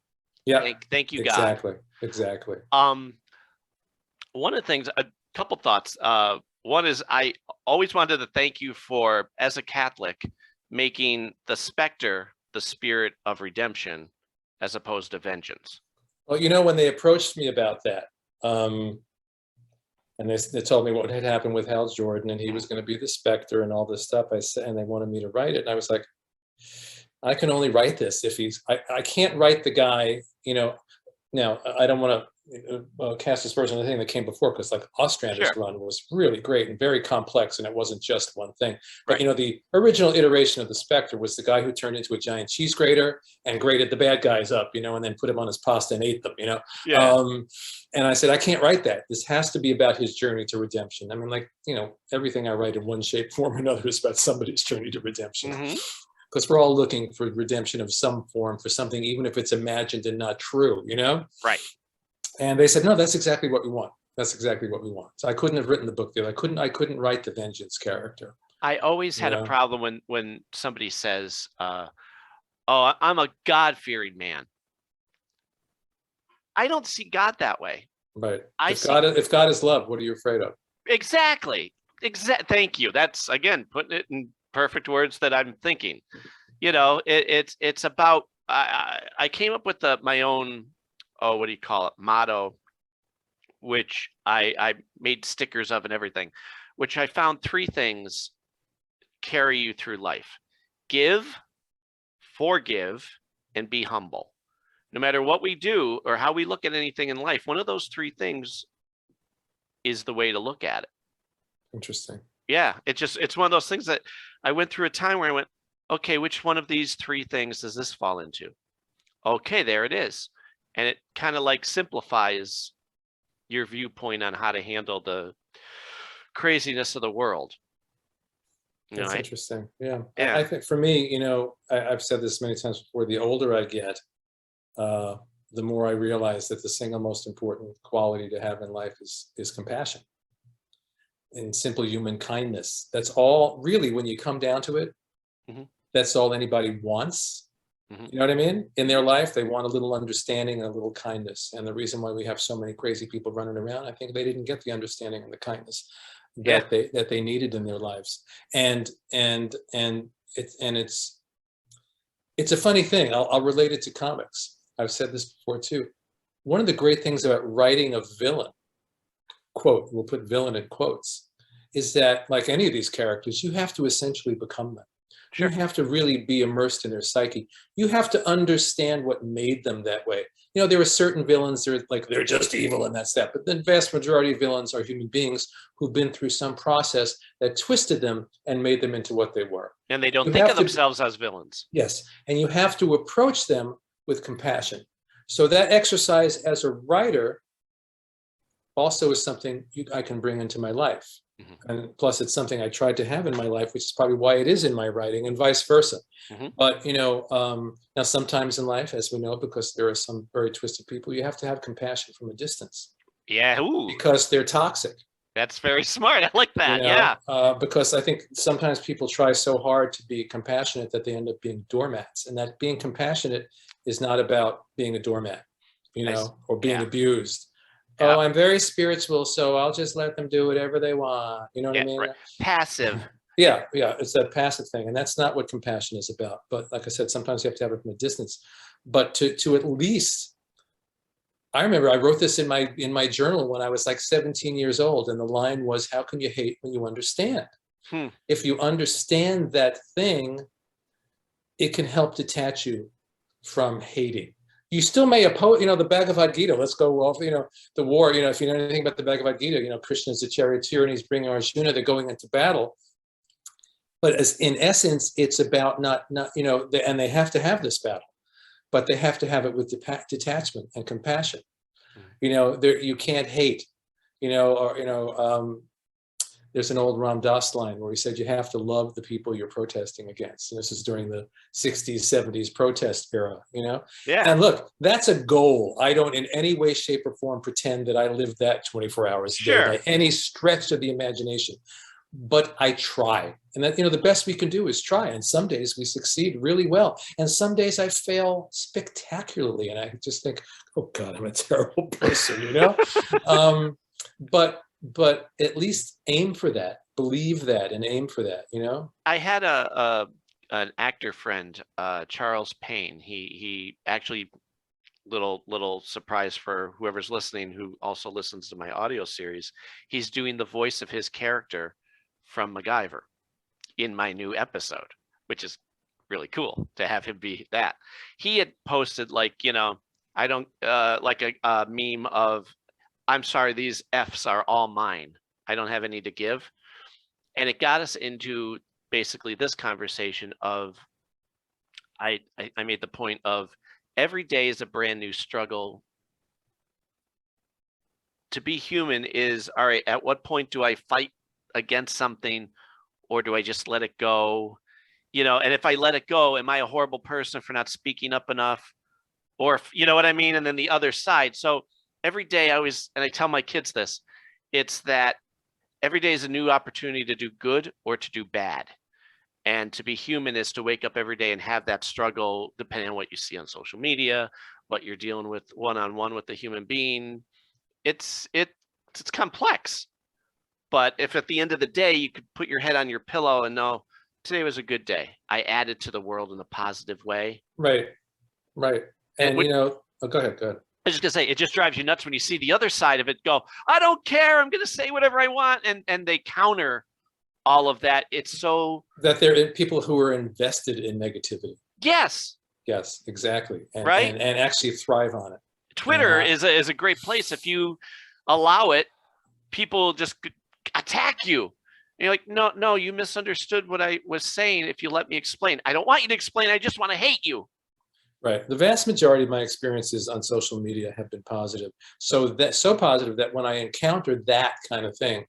Yeah. Thank you, God. Exactly. One of the things, a couple thoughts. One is I always wanted to thank you for, as a Catholic, making the Spector the spirit of redemption as opposed to vengeance. Well, you know, when they approached me about that, and they told me what had happened with Hal Jordan, and he was going to be the Spector and all this stuff, I said, and they wanted me to write it, and I was like, I can only write this if I can't write the guy, you know. Now, I don't want to cast aspersions on the thing that came before, because like Ostrander's run was really great and very complex, and it wasn't just one thing. But you know, the original iteration of the Spector was the guy who turned into a giant cheese grater and grated the bad guys up, you know, and then put them on his pasta and ate them, you know. And I said, I can't write that. This has to be about his journey to redemption. I mean, like, you know, everything I write in one shape, form, or another is about somebody's journey to redemption. Because we're all looking for redemption of some form for something, even if it's imagined and not true, you know? Right. And they said, no, that's exactly what we want. That's exactly what we want. So I couldn't have written the book there. I couldn't write the vengeance character. I always had a problem when somebody says, oh, I'm a God-fearing man. I don't see God that way. Right. If God is love, what are you afraid of? Exactly. Thank you. That's, again, putting it in perfect words that I'm thinking. You know, it's about, I came up with my own, what do you call it, motto, which I made stickers of and everything, which I found 3 things carry you through life: give, forgive, and be humble. No matter what we do or how we look at anything in life, one of those 3 things is the way to look at it. Interesting. Yeah, it's one of those things that I went through a time where I went, okay, which one of these 3 things does this fall into? Okay, there it is. And it kind of like simplifies your viewpoint on how to handle the craziness of the world. That's interesting. Yeah. I think for me, you know, I've said this many times before, the older I get, the more I realize that the single most important quality to have in life is compassion and simple human kindness. That's all, really, when you come down to it, that's all anybody wants. You know what I mean? In their life, they want a little understanding and a little kindness. And the reason why we have so many crazy people running around, I think they didn't get the understanding and the kindness that they needed in their lives. And it's a funny thing. I'll relate it to comics. I've said this before too. One of the great things about writing a villain, quote, we'll put villain in quotes, is that like any of these characters, you have to essentially become them. You have to really be immersed in their psyche. You have to understand what made them that way. You know, there are certain villains, they're just evil and that's that. But the vast majority of villains are human beings who've been through some process that twisted them and made them into what they were. And they don't think of themselves as villains. Yes. And you have to approach them with compassion. So that exercise as a writer also is something I can bring into my life. And plus it's something I tried to have in my life, which is probably why it is in my writing, and vice versa. But, you know, now sometimes in life, as we know, because there are some very twisted people, you have to have compassion from a distance. Yeah. Ooh. Because they're toxic. That's very smart. I like that. You know? Yeah. Because I think sometimes people try so hard to be compassionate that they end up being doormats, and that being compassionate is not about being a doormat, you know, or being abused. Oh, I'm very spiritual, so I'll just let them do whatever they want. You know what I mean? Right. Passive. Yeah, it's that passive thing, and that's not what compassion is about. But like I said, sometimes you have to have it from a distance. But to at least, I remember I wrote this in my journal when I was like 17 years old, and the line was, "How can you hate when you understand?" If you understand that thing, it can help detach you from hating. You still may oppose, you know, the Bhagavad Gita. Let's go off, you know, the war. You know, if you know anything about the Bhagavad Gita, you know, Krishna is the charioteer and he's bringing Arjuna. They're going into battle. But as in essence, it's about not you know, and they have to have this battle, but they have to have it with detachment and compassion. You know, you can't hate. You know, or you know, there's an old Ram Dass line where he said you have to love the people you're protesting against. And this is during the 60s, 70s protest era, you know? Yeah. And look, that's a goal. I don't in any way, shape, or form pretend that I live that 24 hours a day by any stretch of the imagination. But I try. And that, you know, the best we can do is try. And some days we succeed really well. And some days I fail spectacularly. And I just think, oh God, I'm a terrible person, you know? But at least aim for that, believe that, and aim for that, you know? I had an actor friend, Charles Payne. He actually, little surprise for whoever's listening who also listens to my audio series, he's doing the voice of his character from MacGyver in my new episode, which is really cool to have him be that. He had posted, like, you know, I don't like a meme of, I'm sorry, these F's are all mine. I don't have any to give. And it got us into basically this conversation of, I made the point of every day is a brand new struggle. To be human is, all right, at what point do I fight against something, or do I just let it go? You know, and if I let it go, am I a horrible person for not speaking up enough? Or, if, you know what I mean? And then the other side. So every day and I tell my kids this, it's that every day is a new opportunity to do good or to do bad. And to be human is to wake up every day and have that struggle, depending on what you see on social media, what you're dealing with one-on-one with a human being. It's complex. But if at the end of the day, you could put your head on your pillow and know, today was a good day. I added to the world in a positive way. Right. And you know, go ahead. I was just gonna say, it just drives you nuts when you see the other side of it go, I don't care, I'm gonna say whatever I want, and they counter all of that. It's so that there are people who are invested in negativity. Yes, exactly. And, right, and actually thrive on it. Twitter is a great place. If you allow it, people just attack you. And you're like, no, you misunderstood what I was saying. If you let me explain, I don't want you to explain. I just want to hate you. Right. The vast majority of my experiences on social media have been positive. So positive that when I encounter that kind of thing,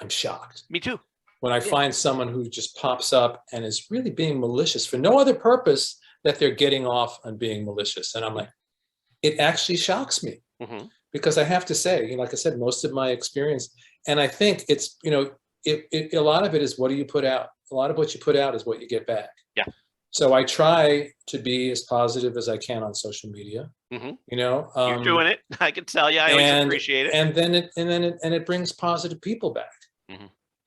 I'm shocked. Me too. When I find someone who just pops up and is really being malicious for no other purpose that they're getting off on being malicious. And I'm like, it actually shocks me. Because I have to say, you know, like I said, most of my experience, and I think it's, you know, a lot of it is what do you put out? A lot of what you put out is what you get back. Yeah. So I try to be as positive as I can on social media. You know, you're doing it. I can tell you. I always appreciate it. And then it brings positive people back.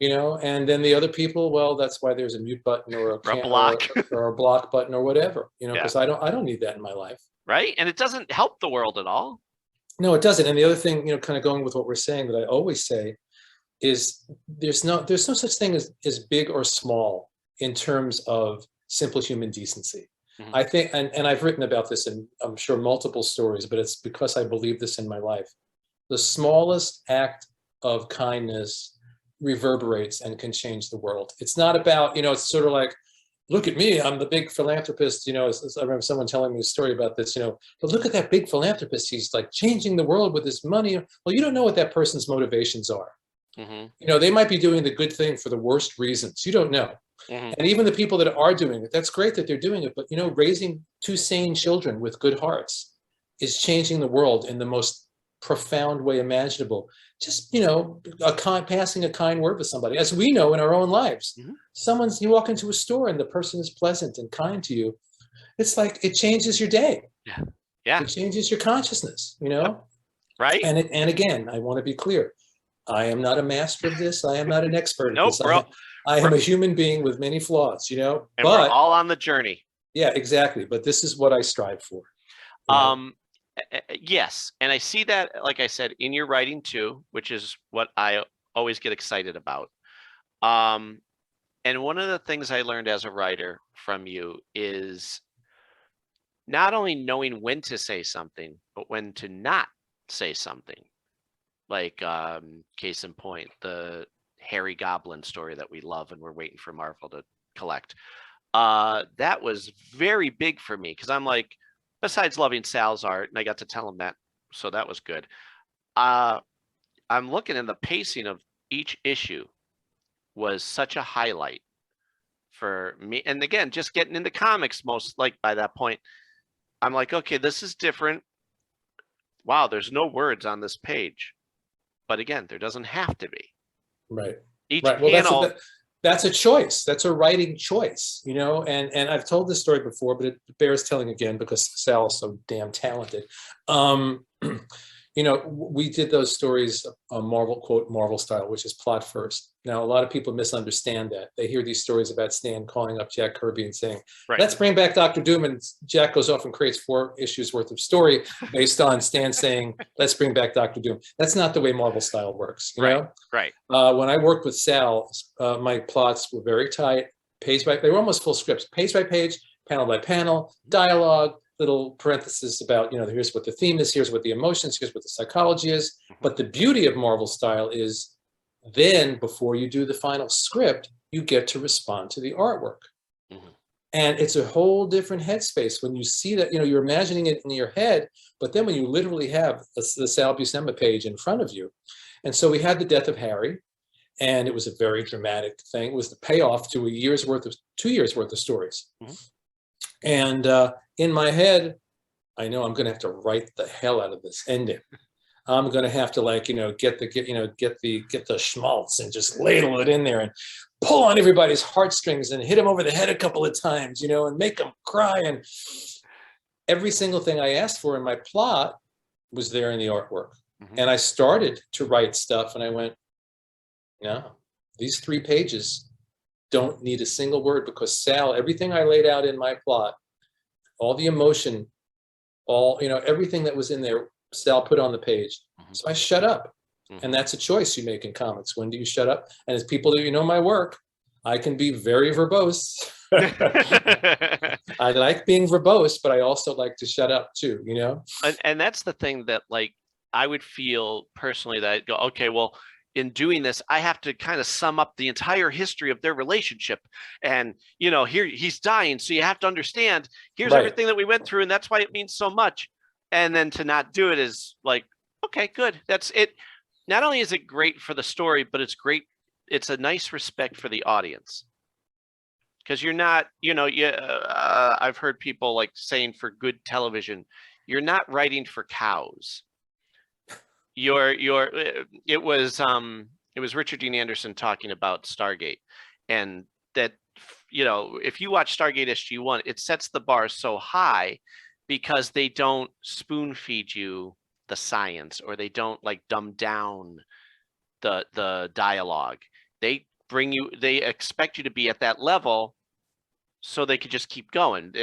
You know, and then the other people, well, that's why there's a mute button or a block or a block button or whatever. You know, because I don't need that in my life. Right. And it doesn't help the world at all. No, it doesn't. And the other thing, you know, kind of going with what we're saying that I always say is there's no such thing as big or small in terms of simple human decency. Mhm. I think, and I've written about this in, I'm sure, multiple stories, but it's because I believe this in my life. The smallest act of kindness reverberates and can change the world. It's not about, it's sort of like, look at me, I'm the big philanthropist. I remember someone telling me a story about this, but look at that big philanthropist. He's like changing the world with his money. Well, you don't know what that person's motivations are. Mm-hmm. They might be doing the good thing for the worst reasons. You don't know. Mm-hmm. And even the people that are doing it, that's great that they're doing it. But, raising 2 sane children with good hearts is changing the world in the most profound way imaginable. Just, passing a kind word with somebody, as we know in our own lives. Mm-hmm. You walk into a store and the person is pleasant and kind to you. It's like, it changes your day. Yeah. It changes your consciousness, Right. And again, I want to be clear. I am not a master of this. I am not an expert at this. I am a human being with many flaws, And but we're all on the journey. Yeah, exactly. But this is what I strive for. Yes. And I see that, like I said, in your writing too, which is what I always get excited about. And one of the things I learned as a writer from you is not only knowing when to say something, but when to not say something. Like, case in point, the Harry Goblin story that we love and we're waiting for Marvel to collect. That was very big for me because I'm like, besides loving Sal's art, and I got to tell him that, so that was good. I'm looking at the pacing of each issue was such a highlight for me. And again, just getting into comics, most like by that point, I'm like, okay, this is different. Wow, there's no words on this page. But again, there doesn't have to be. Right. Each right. Well, panel. That's a choice. That's a writing choice, and I've told this story before, but it bears telling again because Sal is so damn talented. We did those stories, Marvel, quote, Marvel style, which is plot first. Now, a lot of people misunderstand that. They hear these stories about Stan calling up Jack Kirby and saying, let's bring back Dr. Doom. And Jack goes off and creates 4 issues worth of story based on Stan saying, let's bring back Dr. Doom. That's not the way Marvel style works, you know? Right. When I worked with Sal, my plots were very tight, they were almost full scripts, page by page, panel by panel, dialogue, little parentheses about, here's what the theme is, here's what the emotions, here's what the psychology is. But the beauty of Marvel style is then before you do the final script, you get to respond to the artwork. And it's a whole different headspace when you see that, you're imagining it in your head, but then when you literally have the Sal Buscema page in front of you. And so we had the death of Harry, and it was a very dramatic thing. It was the payoff to 2 years worth of stories. And in my head, I know I'm going to have to write the hell out of this ending. I'm going to have to get the schmaltz and just ladle it in there and pull on everybody's heartstrings and hit them over the head a couple of times, and make them cry. And every single thing I asked for in my plot was there in the artwork. And I started to write stuff and I went, no, these 3 pages don't need a single word because Sal, everything I laid out in my plot, all the emotion, everything that was in there, Sal put on the page. So I shut up. And that's a choice you make in comics. When do you shut up? And as people who know my work, I can be very verbose. I like being verbose, but I also like to shut up too, And that's the thing that I would feel personally that I'd go, okay, well, in doing this, I have to kind of sum up the entire history of their relationship. And, here he's dying. So you have to understand, here's everything that we went through. And that's why it means so much. And then to not do it is like, okay, good. That's it. Not only is it great for the story, but it's great. It's a nice respect for the audience. Because you're not, I've heard people saying for good television, you're not writing for cows. It was Richard Dean Anderson talking about Stargate, and that if you watch Stargate SG-1, it sets the bar so high because they don't spoon feed you the science, or they don't dumb down the dialogue. They expect you to be at that level so they could just keep going.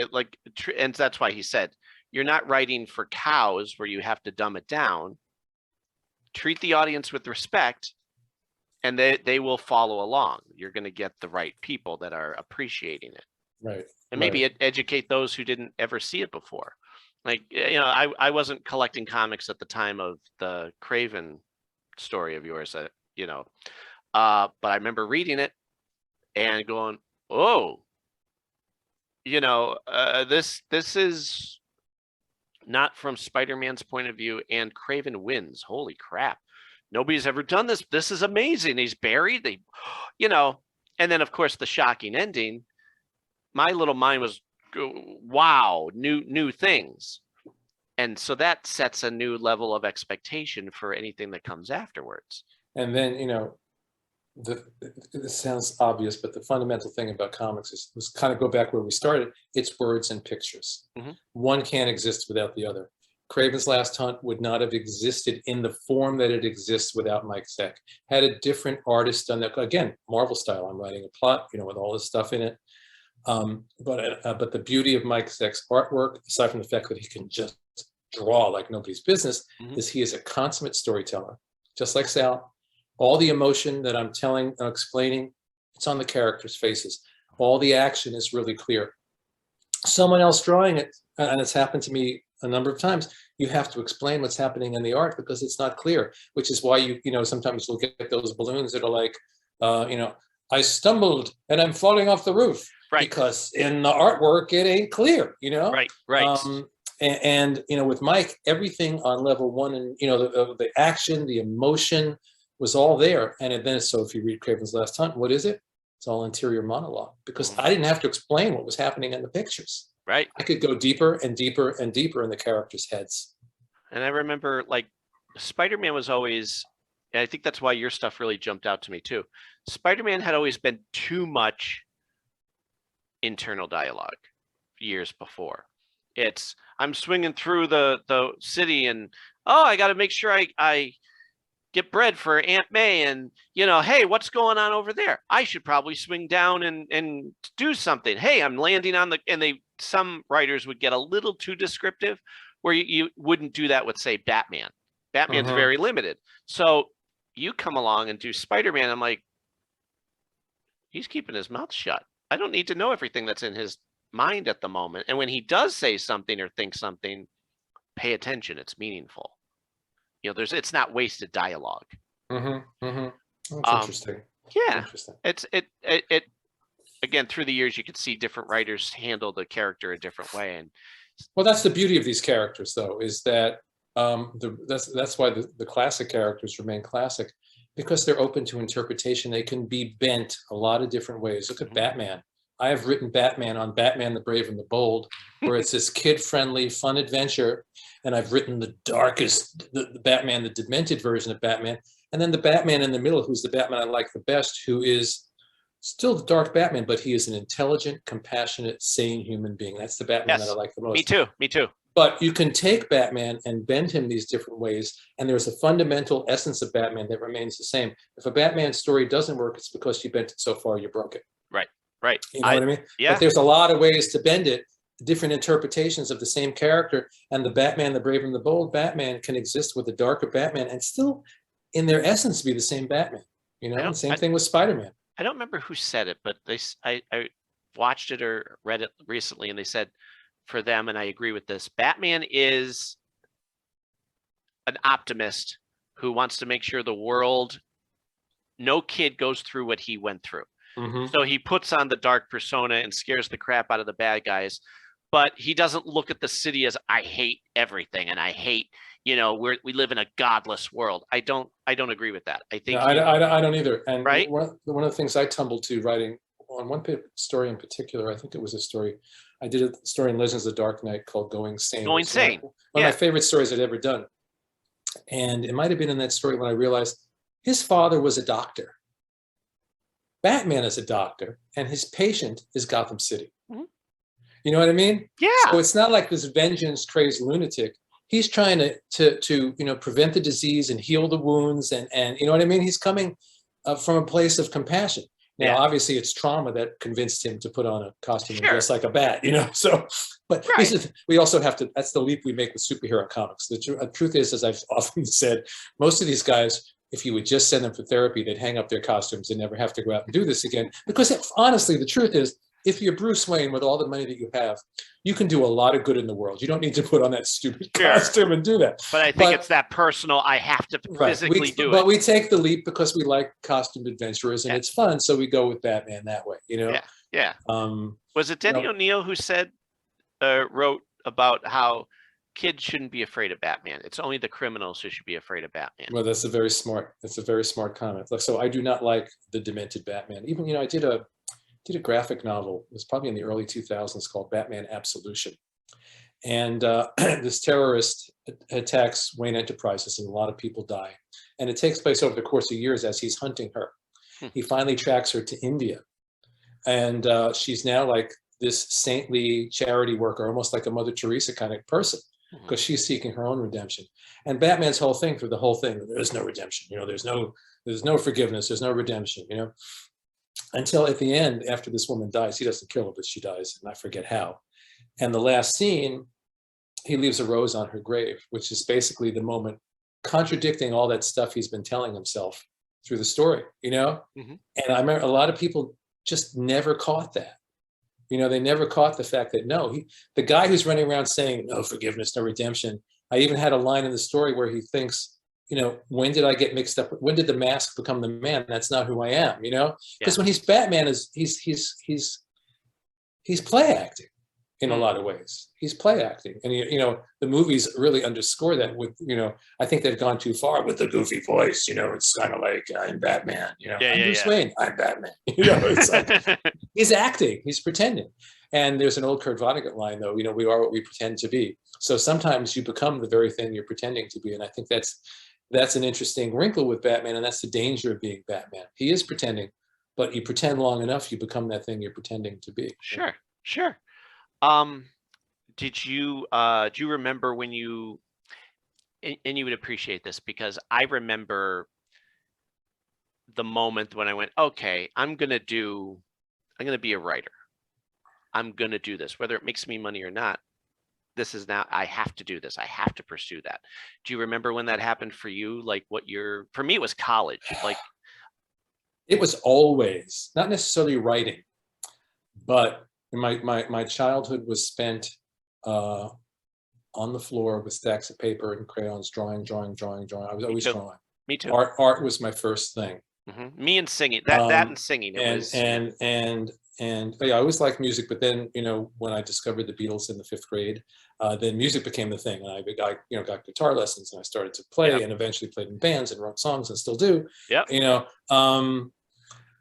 And that's why he said you're not writing for cows where you have to dumb it down. Treat the audience with respect, and they will follow along. You're going to get the right people that are appreciating it. Right. And maybe educate those who didn't ever see it before. Like, you know, I wasn't collecting comics at the time of the Craven story of yours, you know, but I remember reading it and going, oh, you know, this is not from Spider-Man's point of view, and Craven wins. Holy crap. Nobody's ever done this. This is amazing. He's buried. They, you know, and then of course the shocking ending, my little mind was, wow, new things. And so that sets a new level of expectation for anything that comes afterwards. And then, you know, this sounds obvious, but the fundamental thing about comics is kind of go back where we started. It's words and pictures. One can't exist without the other. Craven's Last Hunt would not have existed in the form that it exists without Mike Zeck. Had a different artist done that, again, Marvel style. I'm writing a plot, you know, with all this stuff in it. But the beauty of Mike Zeck's artwork, aside from the fact that he can just draw like nobody's business, is he is a consummate storyteller, just like Sal. All the emotion that I'm telling, explaining, it's on the characters' faces. All the action is really clear. Someone else drawing it, and it's happened to me a number of times, you have to explain what's happening in the art because it's not clear, which is why you know, sometimes you'll get those balloons that are like, you know, I stumbled and I'm falling off the roof. Right. Because in the artwork, it ain't clear, you know? Right. And you know, with Mike, everything on level one, and you know, the action, the emotion was all there. And then, so if you read Craven's Last Hunt, what is it? It's all interior monologue, because I didn't have to explain what was happening in the pictures. Right. I could go deeper and deeper and deeper in the characters' heads. And I remember, like, Spider-Man was always, and I think that's why your stuff really jumped out to me too. Spider-Man had always been too much internal dialogue years before. It's, I'm swinging through the city and, oh, I got to make sure I get bread for Aunt May, and, you know, hey, what's going on over there? I should probably swing down and do something. Hey, I'm landing on the, and some writers would get a little too descriptive, where you wouldn't do that with, say, Batman. Batman's very limited. So you come along and do Spider-Man. I'm like, he's keeping his mouth shut. I don't need to know everything that's in his mind at the moment. And when he does say something or think something, pay attention. It's meaningful. You know, it's not wasted dialogue. That's interesting. Yeah. Interesting. It again, through the years, you could see different writers handle the character a different way. And well, that's the beauty of these characters, though, is that that's why the classic characters remain classic, because they're open to interpretation. They can be bent a lot of different ways. Look at Batman. I have written Batman on Batman the Brave and the Bold, where it's this kid-friendly, fun adventure. And I've written the darkest, the Batman, the demented version of Batman. And then the Batman in the middle, who's the Batman I like the best, who is still the dark Batman, but he is an intelligent, compassionate, sane human being. That's the Batman that I like the most. Me too. But you can take Batman and bend him these different ways, and there's a fundamental essence of Batman that remains the same. If a Batman story doesn't work, it's because you bent it so far you broke it. Right. You know what I mean? Yeah. But there's a lot of ways to bend it, different interpretations of the same character, and the Batman, the Brave and the Bold Batman can exist with the darker Batman and still, in their essence, be the same Batman. You know, same thing with Spider-Man. I don't remember who said it, but I watched it or read it recently, and they said, for them, and I agree with this, Batman is an optimist who wants to make sure the world, no kid goes through what he went through. So he puts on the dark persona and scares the crap out of the bad guys, but he doesn't look at the city as, I hate everything and I hate, you know, we live in a godless world. I don't agree with that. I think I don't either. And one of the things I tumbled to writing on one story in particular, I think it was a story, I did a story in Legends of the Dark Knight called Going Sane. One of my favorite stories I'd ever done. And it might have been in that story when I realized his father was a doctor. Batman is a doctor, and his patient is Gotham City. You know what I mean? Yeah. So it's not like this vengeance crazed lunatic. He's trying to you know, prevent the disease and heal the wounds, and you know what I mean? He's coming from a place of compassion. Now, obviously, it's trauma that convinced him to put on a costume and dress like a bat, you know? So, but we also have to, that's the leap we make with superhero comics. The truth is, as I've often said, most of these guys, if you would just send them for therapy, they'd hang up their costumes and never have to go out and do this again. Because honestly, the truth is, if you're Bruce Wayne with all the money that you have, you can do a lot of good in the world. You don't need to put on that stupid costume and do that. But I think it's that personal, I have to physically do it. But we take the leap because we like costumed adventurers and it's fun. So we go with Batman that way, you know? Yeah. Was it Denny O'Neil who said, wrote about how kids shouldn't be afraid of Batman? It's only the criminals who should be afraid of Batman. Well, that's a very smart comment. So I do not like the demented Batman. Even, you know, I did a graphic novel. It was probably in the early 2000s called Batman Absolution. And this terrorist attacks Wayne Enterprises and a lot of people die. And it takes place over the course of years as he's hunting her. He finally tracks her to India. And she's now like this saintly charity worker, almost like a Mother Teresa kind of person, because she's seeking her own redemption. And Batman's whole thing through the whole thing, there's no redemption, you know, there's no forgiveness, there's no redemption, you know, until at the end, after this woman dies, he doesn't kill her, but she dies, and I forget how. And the last scene, he leaves a rose on her grave, which is basically the moment contradicting all that stuff he's been telling himself through the story, you know? And I remember a lot of people just never caught that. You know, they never caught the fact that, no, the guy who's running around saying, no forgiveness, no redemption. I even had a line in the story where he thinks, you know, when did I get mixed up? When did the mask become the man? That's not who I am, you know? Because when he's Batman, he's play acting in a lot of ways. He's play acting. And, you know, the movies really underscore that with, you know, I think they've gone too far with the goofy voice, you know, it's kind of like, I'm Batman, you know, I'm Bruce Wayne, I'm Batman, you know, it's like, he's acting, he's pretending. And there's an old Kurt Vonnegut line though, you know, we are what we pretend to be. So sometimes you become the very thing you're pretending to be. And I think that's an interesting wrinkle with Batman. And that's the danger of being Batman. He is pretending, but you pretend long enough, you become that thing you're pretending to be. Sure. Do you remember when you, and you would appreciate this because I remember the moment when I went, okay, I'm going to be a writer. I'm going to do this, whether it makes me money or not. This is now, I have to do this. I have to pursue that. Do you remember when that happened for you? Like for me, it was college. Like it was always not necessarily writing, but my childhood was spent on the floor with stacks of paper and crayons, drawing. I was always drawing. Me too. Art was my first thing. Me and singing. That and singing. And yeah, I always liked music, but then, you know, when I discovered the Beatles in the 5th grade, then music became the thing. And I got guitar lessons and I started to play and eventually played in bands and wrote songs and still do. You know,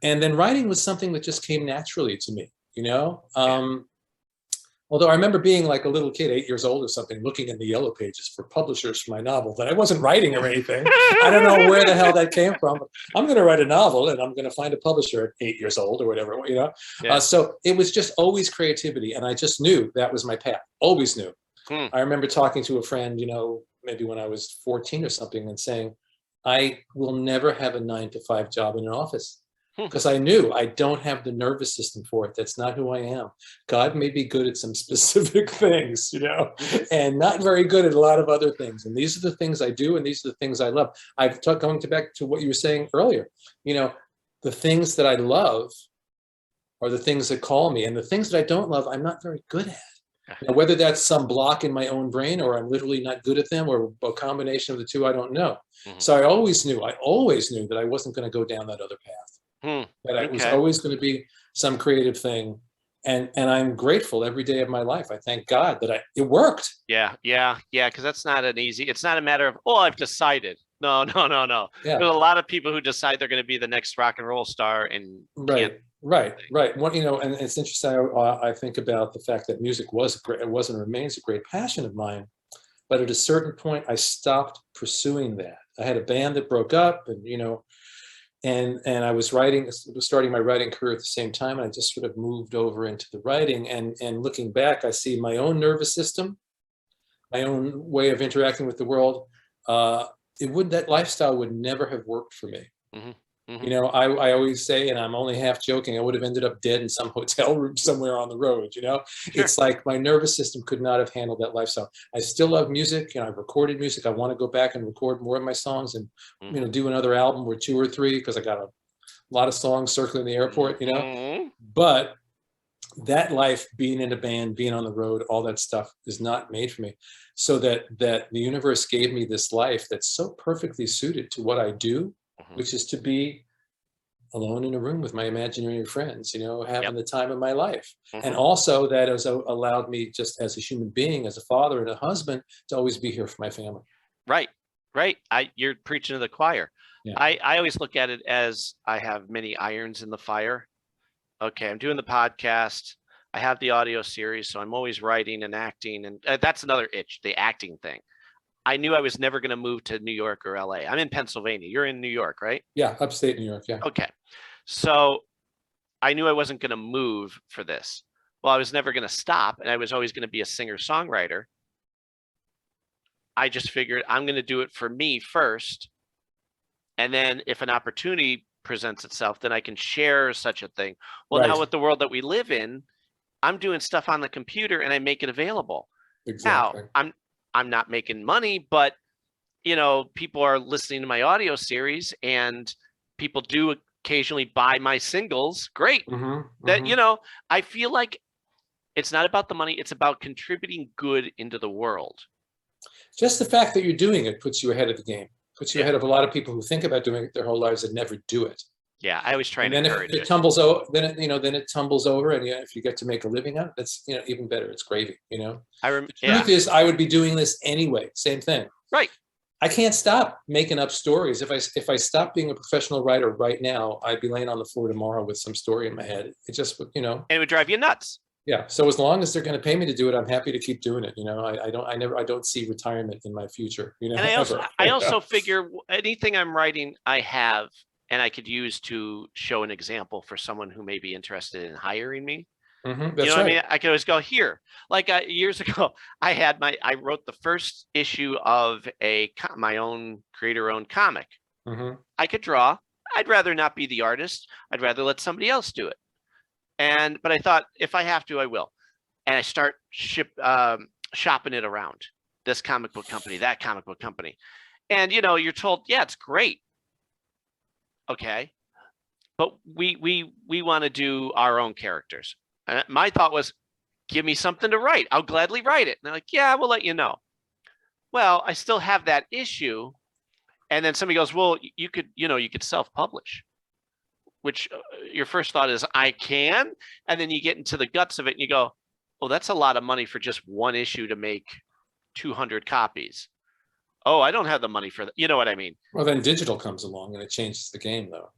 and then writing was something that just came naturally to me, you know. Although I remember being like a little kid, 8 years old or something, looking in the yellow pages for publishers for my novel that I wasn't writing or anything. I don't know where the hell that came from. I'm going to write a novel and I'm going to find a publisher at 8 years old or whatever, you know? So it was just always creativity. And I just knew that was my path, always knew. I remember talking to a friend, you know, maybe when I was 14 or something and saying, I will never have a 9-to-5 job in an office. Because I knew I don't have the nervous system for it. That's not who I am. God may be good at some specific things, you know, and not very good at a lot of other things. And these are the things I do, and these are the things I love. Going back to what you were saying earlier, you know, the things that I love are the things that call me, and the things that I don't love, I'm not very good at. Now, whether that's some block in my own brain or I'm literally not good at them or a combination of the two, I don't know. So I always knew that I wasn't going to go down that other path. That it was always going to be some creative thing. And I'm grateful every day of my life. I thank God that it worked. Yeah. Because that's not it's not a matter of, oh, I've decided. No. Yeah. There's a lot of people who decide they're going to be the next rock and roll star and Right. Well, you know, and it's interesting. I think about the fact that music was and remains a great passion of mine. But at a certain point, I stopped pursuing that. I had a band that broke up, and you know, and I was starting my writing career at the same time. And I just sort of moved over into the writing. And looking back, I see my own nervous system, my own way of interacting with the world. That lifestyle would never have worked for me. You know, I always say, and I'm only half joking, I would have ended up dead in some hotel room somewhere on the road, you know? It's like my nervous system could not have handled that lifestyle. I still love music, you know, I've recorded music. I want to go back and record more of my songs and, you know, do another album or 2 or 3, because I got a lot of songs circling the airport, you know? But that life, being in a band, being on the road, all that stuff is not made for me. So that the universe gave me this life that's so perfectly suited to what I do, which is to be alone in a room with my imaginary friends, having the time of my life. And also that has allowed me, just as a human being, as a father and a husband, to always be here for my family. Right. You're preaching to the choir. Yeah. I always look at it as I have many irons in the fire. Okay, I'm doing the podcast. I have the audio series, so I'm always writing and acting. And that's another itch, the acting thing. I knew I was never going to move to New York or LA. I'm in Pennsylvania. You're in New York, right? Yeah, upstate New York, yeah. Okay. So I knew I wasn't going to move for this. Well, I was never going to stop, and I was always going to be a singer-songwriter. I just figured I'm going to do it for me first. And then if an opportunity presents itself, then I can share such a thing. Well, now with the world that we live in, I'm doing stuff on the computer and I make it available. Exactly. Now, I'm not making money, but people are listening to my audio series, and people do occasionally buy my singles. Great. That, I feel like it's not about the money. It's about contributing good into the world. Just the fact that you're doing it puts you ahead of the game. Puts you ahead of a lot of people who think about doing it their whole lives and never do it. Yeah, I always try and encourage it. Then it tumbles over. Then it tumbles over, and if you get to make a living out, that's even better. It's gravy. The truth is, I would be doing this anyway. Same thing. Right. I can't stop making up stories. If I stopped being a professional writer right now, I'd be laying on the floor tomorrow with some story in my head. It just And it would drive you nuts. Yeah. So as long as they're going to pay me to do it, I'm happy to keep doing it. I don't see retirement in my future. And I also figure anything I'm writing, I have, and I could use to show an example for someone who may be interested in hiring me. That's what right. I mean? I could always go here. Like years ago, I wrote the first issue of my own creator-owned comic. I could draw. I'd rather not be the artist. I'd rather let somebody else do it. But I thought, if I have to, I will. And I start shopping it around. This comic book company, that comic book company. And, you're told, yeah, it's great. Okay. But we want to do our own characters. And my thought was, give me something to write. I'll gladly write it. And they're like, yeah, we'll let you know. Well, I still have that issue. And then somebody goes, well, you could self-publish. Which your first thought is, I can. And then you get into the guts of it and you go, oh, that's a lot of money for just one issue to make 200 copies. Oh, I don't have the money for that. You know what I mean? Well, then digital comes along and it changes the game, though.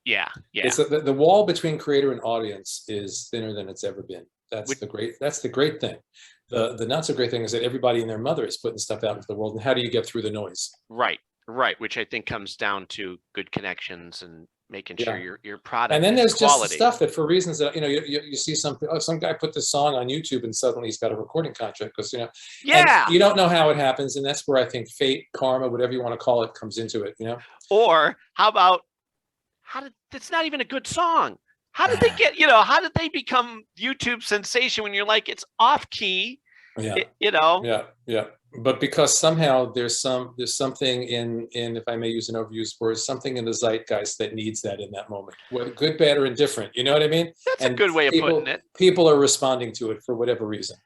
Yeah. It's the wall between creator and audience is thinner than it's ever been. That's the great thing. The not so great thing is that everybody and their mother is putting stuff out into the world. And how do you get through the noise? Right. Which I think comes down to good connections and making sure your product. And then there's quality. Just the stuff that, for reasons that you see some guy put this song on YouTube and suddenly he's got a recording contract because and you don't know how it happens, and that's where I think fate, karma, whatever you want to call it, comes into it. Or how about it's not even a good song. How did they get how did they become YouTube sensation when you're like, it's off key? Yeah. But because somehow there's something in if I may use an overused word, something in the zeitgeist that needs that in that moment, whether good, bad, or indifferent. You know what I mean? That's a good way of putting it. People are responding to it for whatever reason.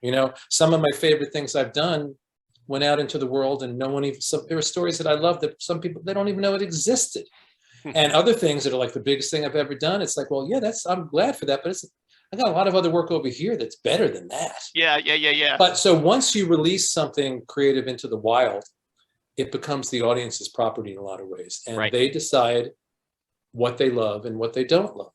Some of my favorite things I've done went out into the world, and no one even. There are stories that I love that some people, they don't even know it existed, and other things that are like the biggest thing I've ever done. It's like, well, yeah, I'm glad for that, but I got a lot of other work over here that's better than that. Yeah. But so once you release something creative into the wild, it becomes the audience's property in a lot of ways. And they decide what they love and what they don't love.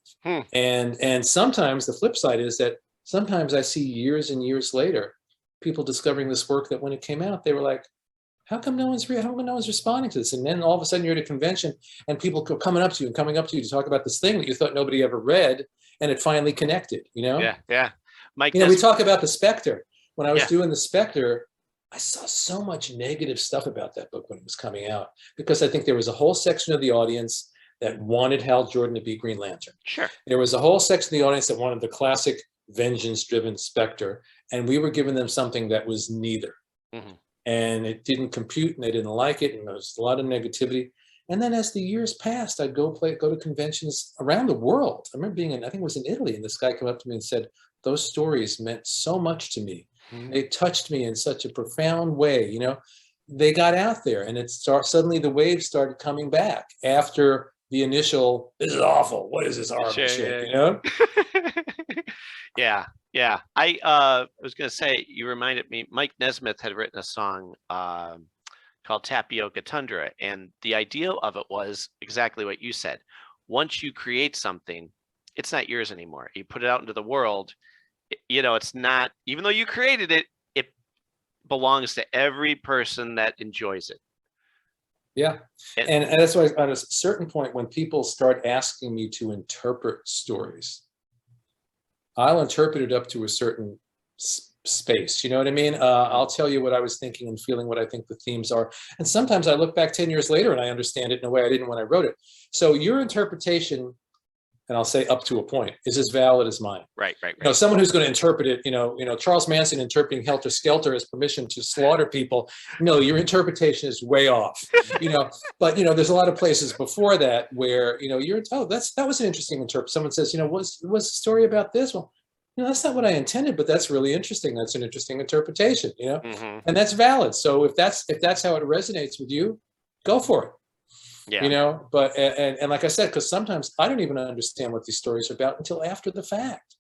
And sometimes the flip side is that sometimes I see years and years later, people discovering this work that when it came out, they were like, how come no one's responding to this? And then all of a sudden you're at a convention and people coming up to you to talk about this thing that you thought nobody ever read, and it finally connected, Yeah. Mike, we talk about the Spector. When I was doing the Spector, I saw so much negative stuff about that book when it was coming out, because I think there was a whole section of the audience that wanted Hal Jordan to be Green Lantern. Sure. There was a whole section of the audience that wanted the classic vengeance-driven Spector, and we were giving them something that was neither. And it didn't compute, and they didn't like it, and there was a lot of negativity. And then as the years passed, I'd go to conventions around the world. I remember being I think it was in Italy, and this guy came up to me and said, those stories meant so much to me. Mhm. They touched me in such a profound way. They got out there, and suddenly the waves started coming back after the initial, this is awful, what is this horrible Sure, shit, yeah. I was gonna say, you reminded me, Mike Nesmith had written a song called Tapioca Tundra, and the idea of it was exactly what you said. Once you create something, it's not yours anymore. You put it out into the world, it's not, even though you created it, it belongs to every person that enjoys it. Yeah. And that's why at a certain point, when people start asking me to interpret stories, I'll interpret it up to a certain space. You know what I mean? I'll tell you what I was thinking and feeling, what I think the themes are. And sometimes I look back 10 years later and I understand it in a way I didn't when I wrote it. So your interpretation, and I'll say up to a point, is as valid as mine. Right. Someone who's going to interpret it, Charles Manson interpreting Helter Skelter as permission to slaughter people. No, your interpretation is way off. But there's a lot of places before that where that was an interesting interpretation. Someone says, was the story about this? Well, that's not what I intended, but that's really interesting. That's an interesting interpretation. Mhm. And that's valid. So if that's how it resonates with you, go for it. Yeah. But and like I said, because sometimes I don't even understand what these stories are about until after the fact.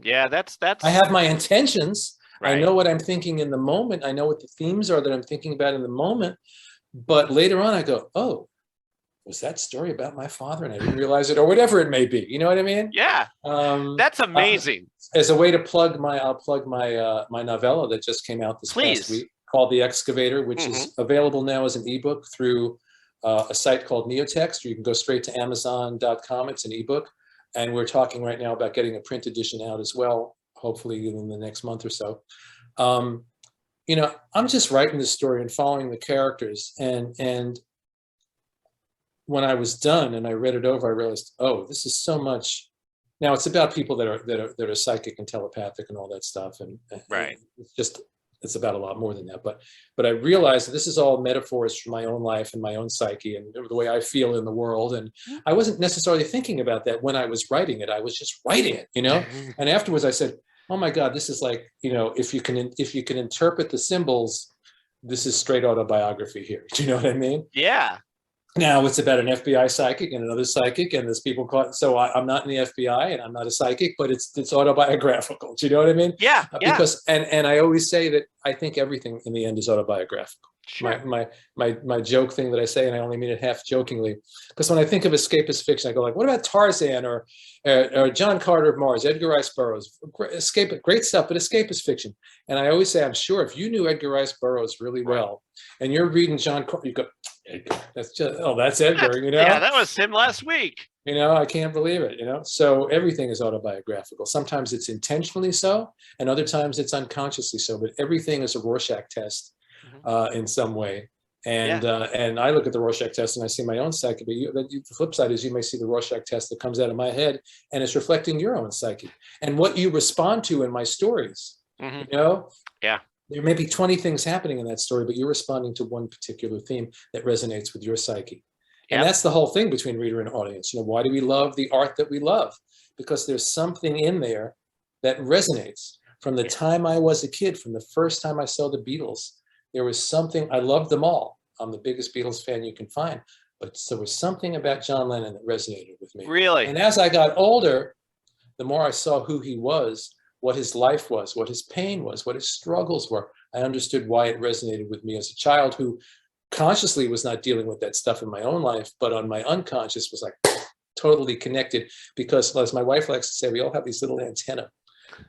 Yeah, that's. I have my intentions. Right. I know what I'm thinking in the moment. I know what the themes are that I'm thinking about in the moment. But later on, I go, oh, was that story about my father and I didn't realize it, or whatever it may be. You know what I mean? Yeah. That's amazing. As a way to plug I'll plug my novella that just came out this past week, called The Excavator, which is available now as an ebook through a site called Neotext, or you can go straight to Amazon.com. It's an ebook. And we're talking right now about getting a print edition out as well, hopefully in the next month or so. I'm just writing this story and following the characters. And when I was done and I read it over, I realized, oh, this is so much. Now it's about people that are psychic and telepathic and all that stuff. And right. It's about a lot more than that, but I realized that this is all metaphors for my own life and my own psyche and the way I feel in the world. And I wasn't necessarily thinking about that when I was writing it. I was just writing it, And afterwards I said, oh my God, this is like, if you can interpret the symbols, this is straight autobiography here. Do you know what I mean? Yeah. Now it's about an FBI psychic and another psychic, and there's people caught. So I'm not in the FBI and I'm not a psychic, but it's autobiographical. Do you know what I mean? Yeah. Because and I always say that I think everything in the end is autobiographical. Sure. My joke thing that I say, and I only mean it half jokingly, because when I think of escapist fiction, I go like, what about Tarzan or John Carter of Mars, Edgar Rice Burroughs? Great stuff, but escapist fiction. And I always say, I'm sure if you knew Edgar Rice Burroughs really well, and you're reading John Carter, you go, that's Edgar, Yeah, that was him last week. I can't believe it, So everything is autobiographical. Sometimes it's intentionally so, and other times it's unconsciously so, but everything is a Rorschach test in some way. And I look at the Rorschach test and I see my own psyche, but the flip side is you may see the Rorschach test that comes out of my head and it's reflecting your own psyche and what you respond to in my stories, Yeah. There may be 20 things happening in that story, but you're responding to one particular theme that resonates with your psyche. And that's the whole thing between reader and audience. Why do we love the art that we love? Because there's something in there that resonates. From the time I was a kid, from the first time I saw the Beatles, there was something, I loved them all. I'm the biggest Beatles fan you can find, but there was something about John Lennon that resonated with me. Really? And as I got older, the more I saw who he was, what his life was, what his pain was, what his struggles were, I understood why it resonated with me as a child who consciously was not dealing with that stuff in my own life, but on my unconscious was like totally connected, because as my wife likes to say, we all have these little antennae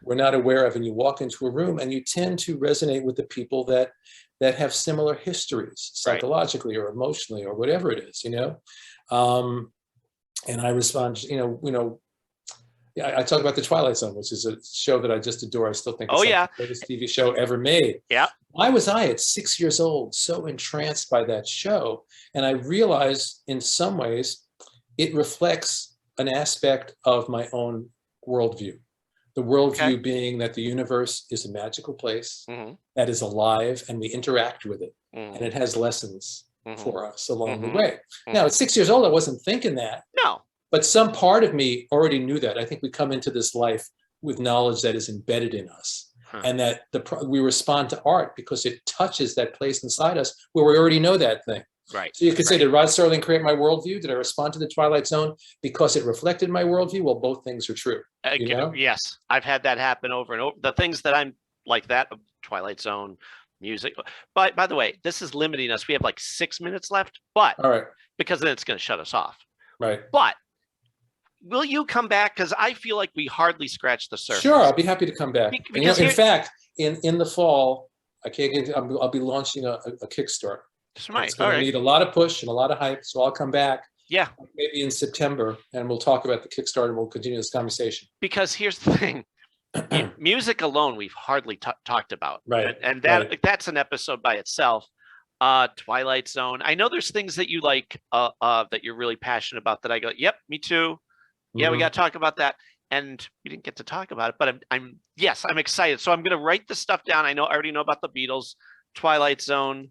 we're not aware of, and you walk into a room and you tend to resonate with the people that have similar histories psychologically or emotionally or whatever it is, and I respond, I talk about The Twilight Zone, which is a show that I just adore. I still think it's the greatest TV show ever made. Yeah. Why was I at 6 years old so entranced by that show? And I realized in some ways it reflects an aspect of my own worldview. The worldview being that the universe is a magical place that is alive and we interact with it. And it has lessons for us along the way. Now, at 6 years old, I wasn't thinking that. No. But some part of me already knew that. I think we come into this life with knowledge that is embedded in us. And that we respond to art because it touches that place inside us where we already know that thing. Right. So you could say, did Rod Serling create my worldview? Did I respond to the Twilight Zone because it reflected my worldview? Well, both things are true. You know? Yes, I've had that happen over and over. The things that I'm like that, Twilight Zone, music. But by the way, this is limiting us. We have like 6 minutes left, but all right, because then it's going to shut us off. Right. But will you come back? Because I feel like we hardly scratched the surface. Sure, I'll be happy to come back. Because in fact, in the fall, I'll be launching a Kickstarter. It's going to need a lot of push and a lot of hype, so I'll come back. Yeah, maybe in September, and we'll talk about the Kickstarter. And we'll continue this conversation. Because here's the thing: music alone, we've hardly talked about, right? And that's an episode by itself. Twilight Zone. I know there's things that you like, that you're really passionate about. That I go, yep, me too. Yeah, we got to talk about that. And we didn't get to talk about it, but I'm excited. So I'm going to write the stuff down. I already know about the Beatles, Twilight Zone.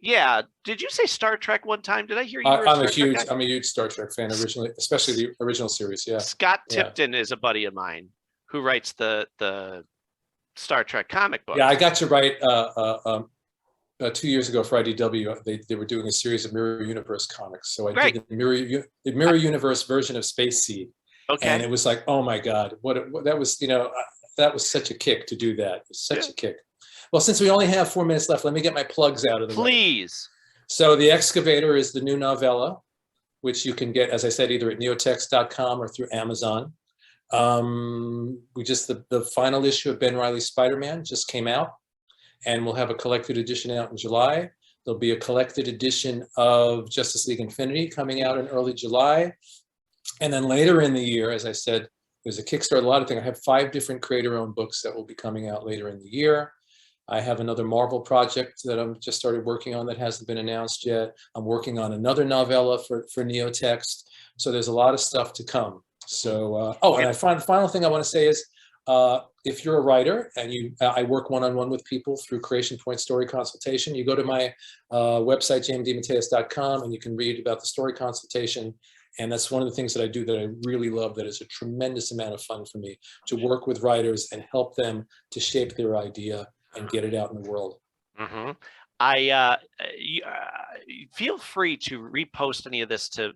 Yeah. Did you say Star Trek one time? Did I hear you? I'm a huge Star Trek fan originally, especially the original series. Yeah. Scott Tipton is a buddy of mine who writes the Star Trek comic book. Yeah, I got to write 2 years ago for IDW. They were doing a series of Mirror Universe comics, so I did the Mirror Universe version of Space Seed. Okay. And it was like, oh my God, that was, that was such a kick to do that. It was such a kick. Well, since we only have 4 minutes left, let me get my plugs out of the way. Please. So The Excavator is the new novella, which you can get, as I said, either at neotext.com or through Amazon. The final issue of Ben Reilly's Spider-Man just came out, and we'll have a collected edition out in July. There'll be a collected edition of Justice League Infinity coming out in early July. And then later in the year, as I said, there's a Kickstarter, a lot of things. I have 5 different creator-owned books that will be coming out later in the year. I have another Marvel project that I'm just started working on that hasn't been announced yet. I'm working on another novella for Neotext. So there's a lot of stuff to come. So, and the final thing I want to say is, if you're a writer and I work one-on-one with people through Creation Point Story Consultation, you go to my website, jmdmatteis.com, and you can read about the story consultation. And that's one of the things that I do that I really love, that is a tremendous amount of fun for me, to work with writers and help them to shape their idea and get it out in the world. Mm-hmm. Feel free to repost any of this to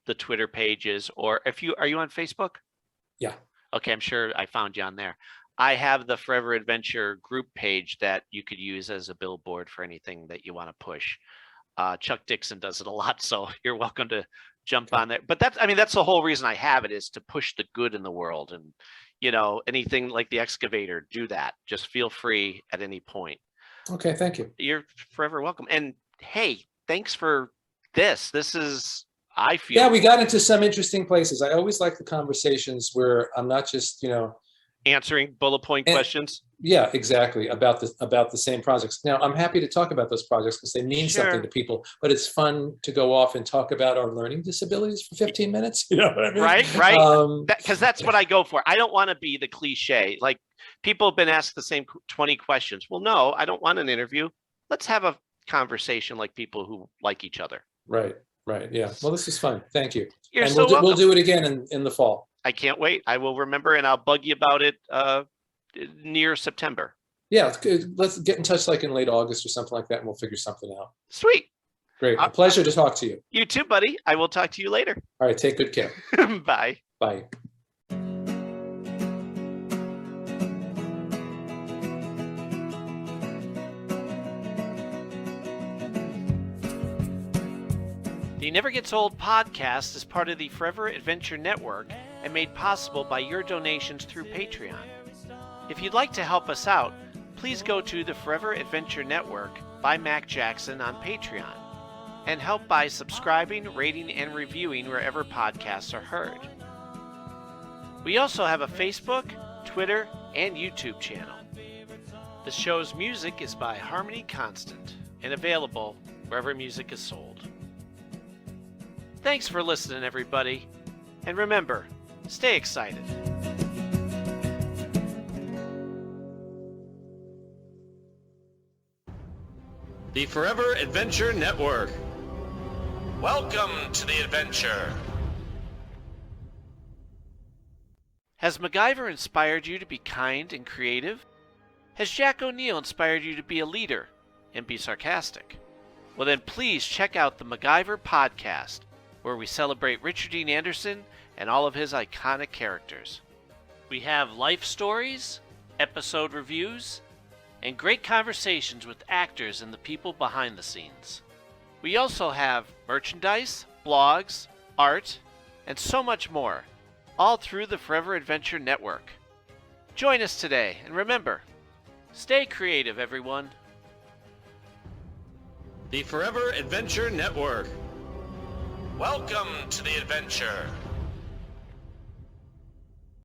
the Twitter pages, or are you on Facebook? Yeah. Okay, I'm sure I found you on there. I have the Forever Adventure group page that you could use as a billboard for anything that you want to push. Chuck Dixon does it a lot, so you're welcome to jump on there. But that's the whole reason I have it, is to push the good in the world. And anything like The Excavator, do that. Just feel free at any point. Okay, thank you. You're forever welcome. And hey, thanks for this. This is, I feel. Yeah, we got into some interesting places. I always like the conversations where I'm not just, answering bullet point questions. Yeah, exactly. About the same projects. Now, I'm happy to talk about those projects because they mean something to people, but it's fun to go off and talk about our learning disabilities for 15 minutes. You know what I mean? Right. Because that's what I go for. I don't want to be the cliche. Like, people have been asked the same 20 questions. Well, no, I don't want an interview. Let's have a conversation like people who like each other. Right. Yeah. Well, this is fun. Thank you. We'll do it again in the fall. I can't wait. I will remember, and I'll bug you about it near September. Yeah, let's get in touch like in late August or something like that, and we'll figure something out. Sweet. Great. A pleasure to talk to you. You too, buddy. I will talk to you later. All right. Take good care. Bye. Bye. The Never Gets Old podcast is part of the Forever Adventure Network and made possible by your donations through Patreon. If you'd like to help us out, please go to the Forever Adventure Network by Mac Jackson on Patreon and help by subscribing, rating, and reviewing wherever podcasts are heard. We also have a Facebook, Twitter, and YouTube channel. The show's music is by Harmony Constant and available wherever music is sold. Thanks for listening, everybody. And remember, stay excited. The Forever Adventure Network. Welcome to the adventure. Has MacGyver inspired you to be kind and creative? Has Jack O'Neill inspired you to be a leader and be sarcastic? Well then please check out the MacGyver podcast, where we celebrate Richard Dean Anderson and all of his iconic characters. We have life stories, episode reviews, and great conversations with actors and the people behind the scenes. We also have merchandise, blogs, art, and so much more, all through the Forever Adventure Network. Join us today, and remember, stay creative, everyone. The Forever Adventure Network. Welcome to the adventure.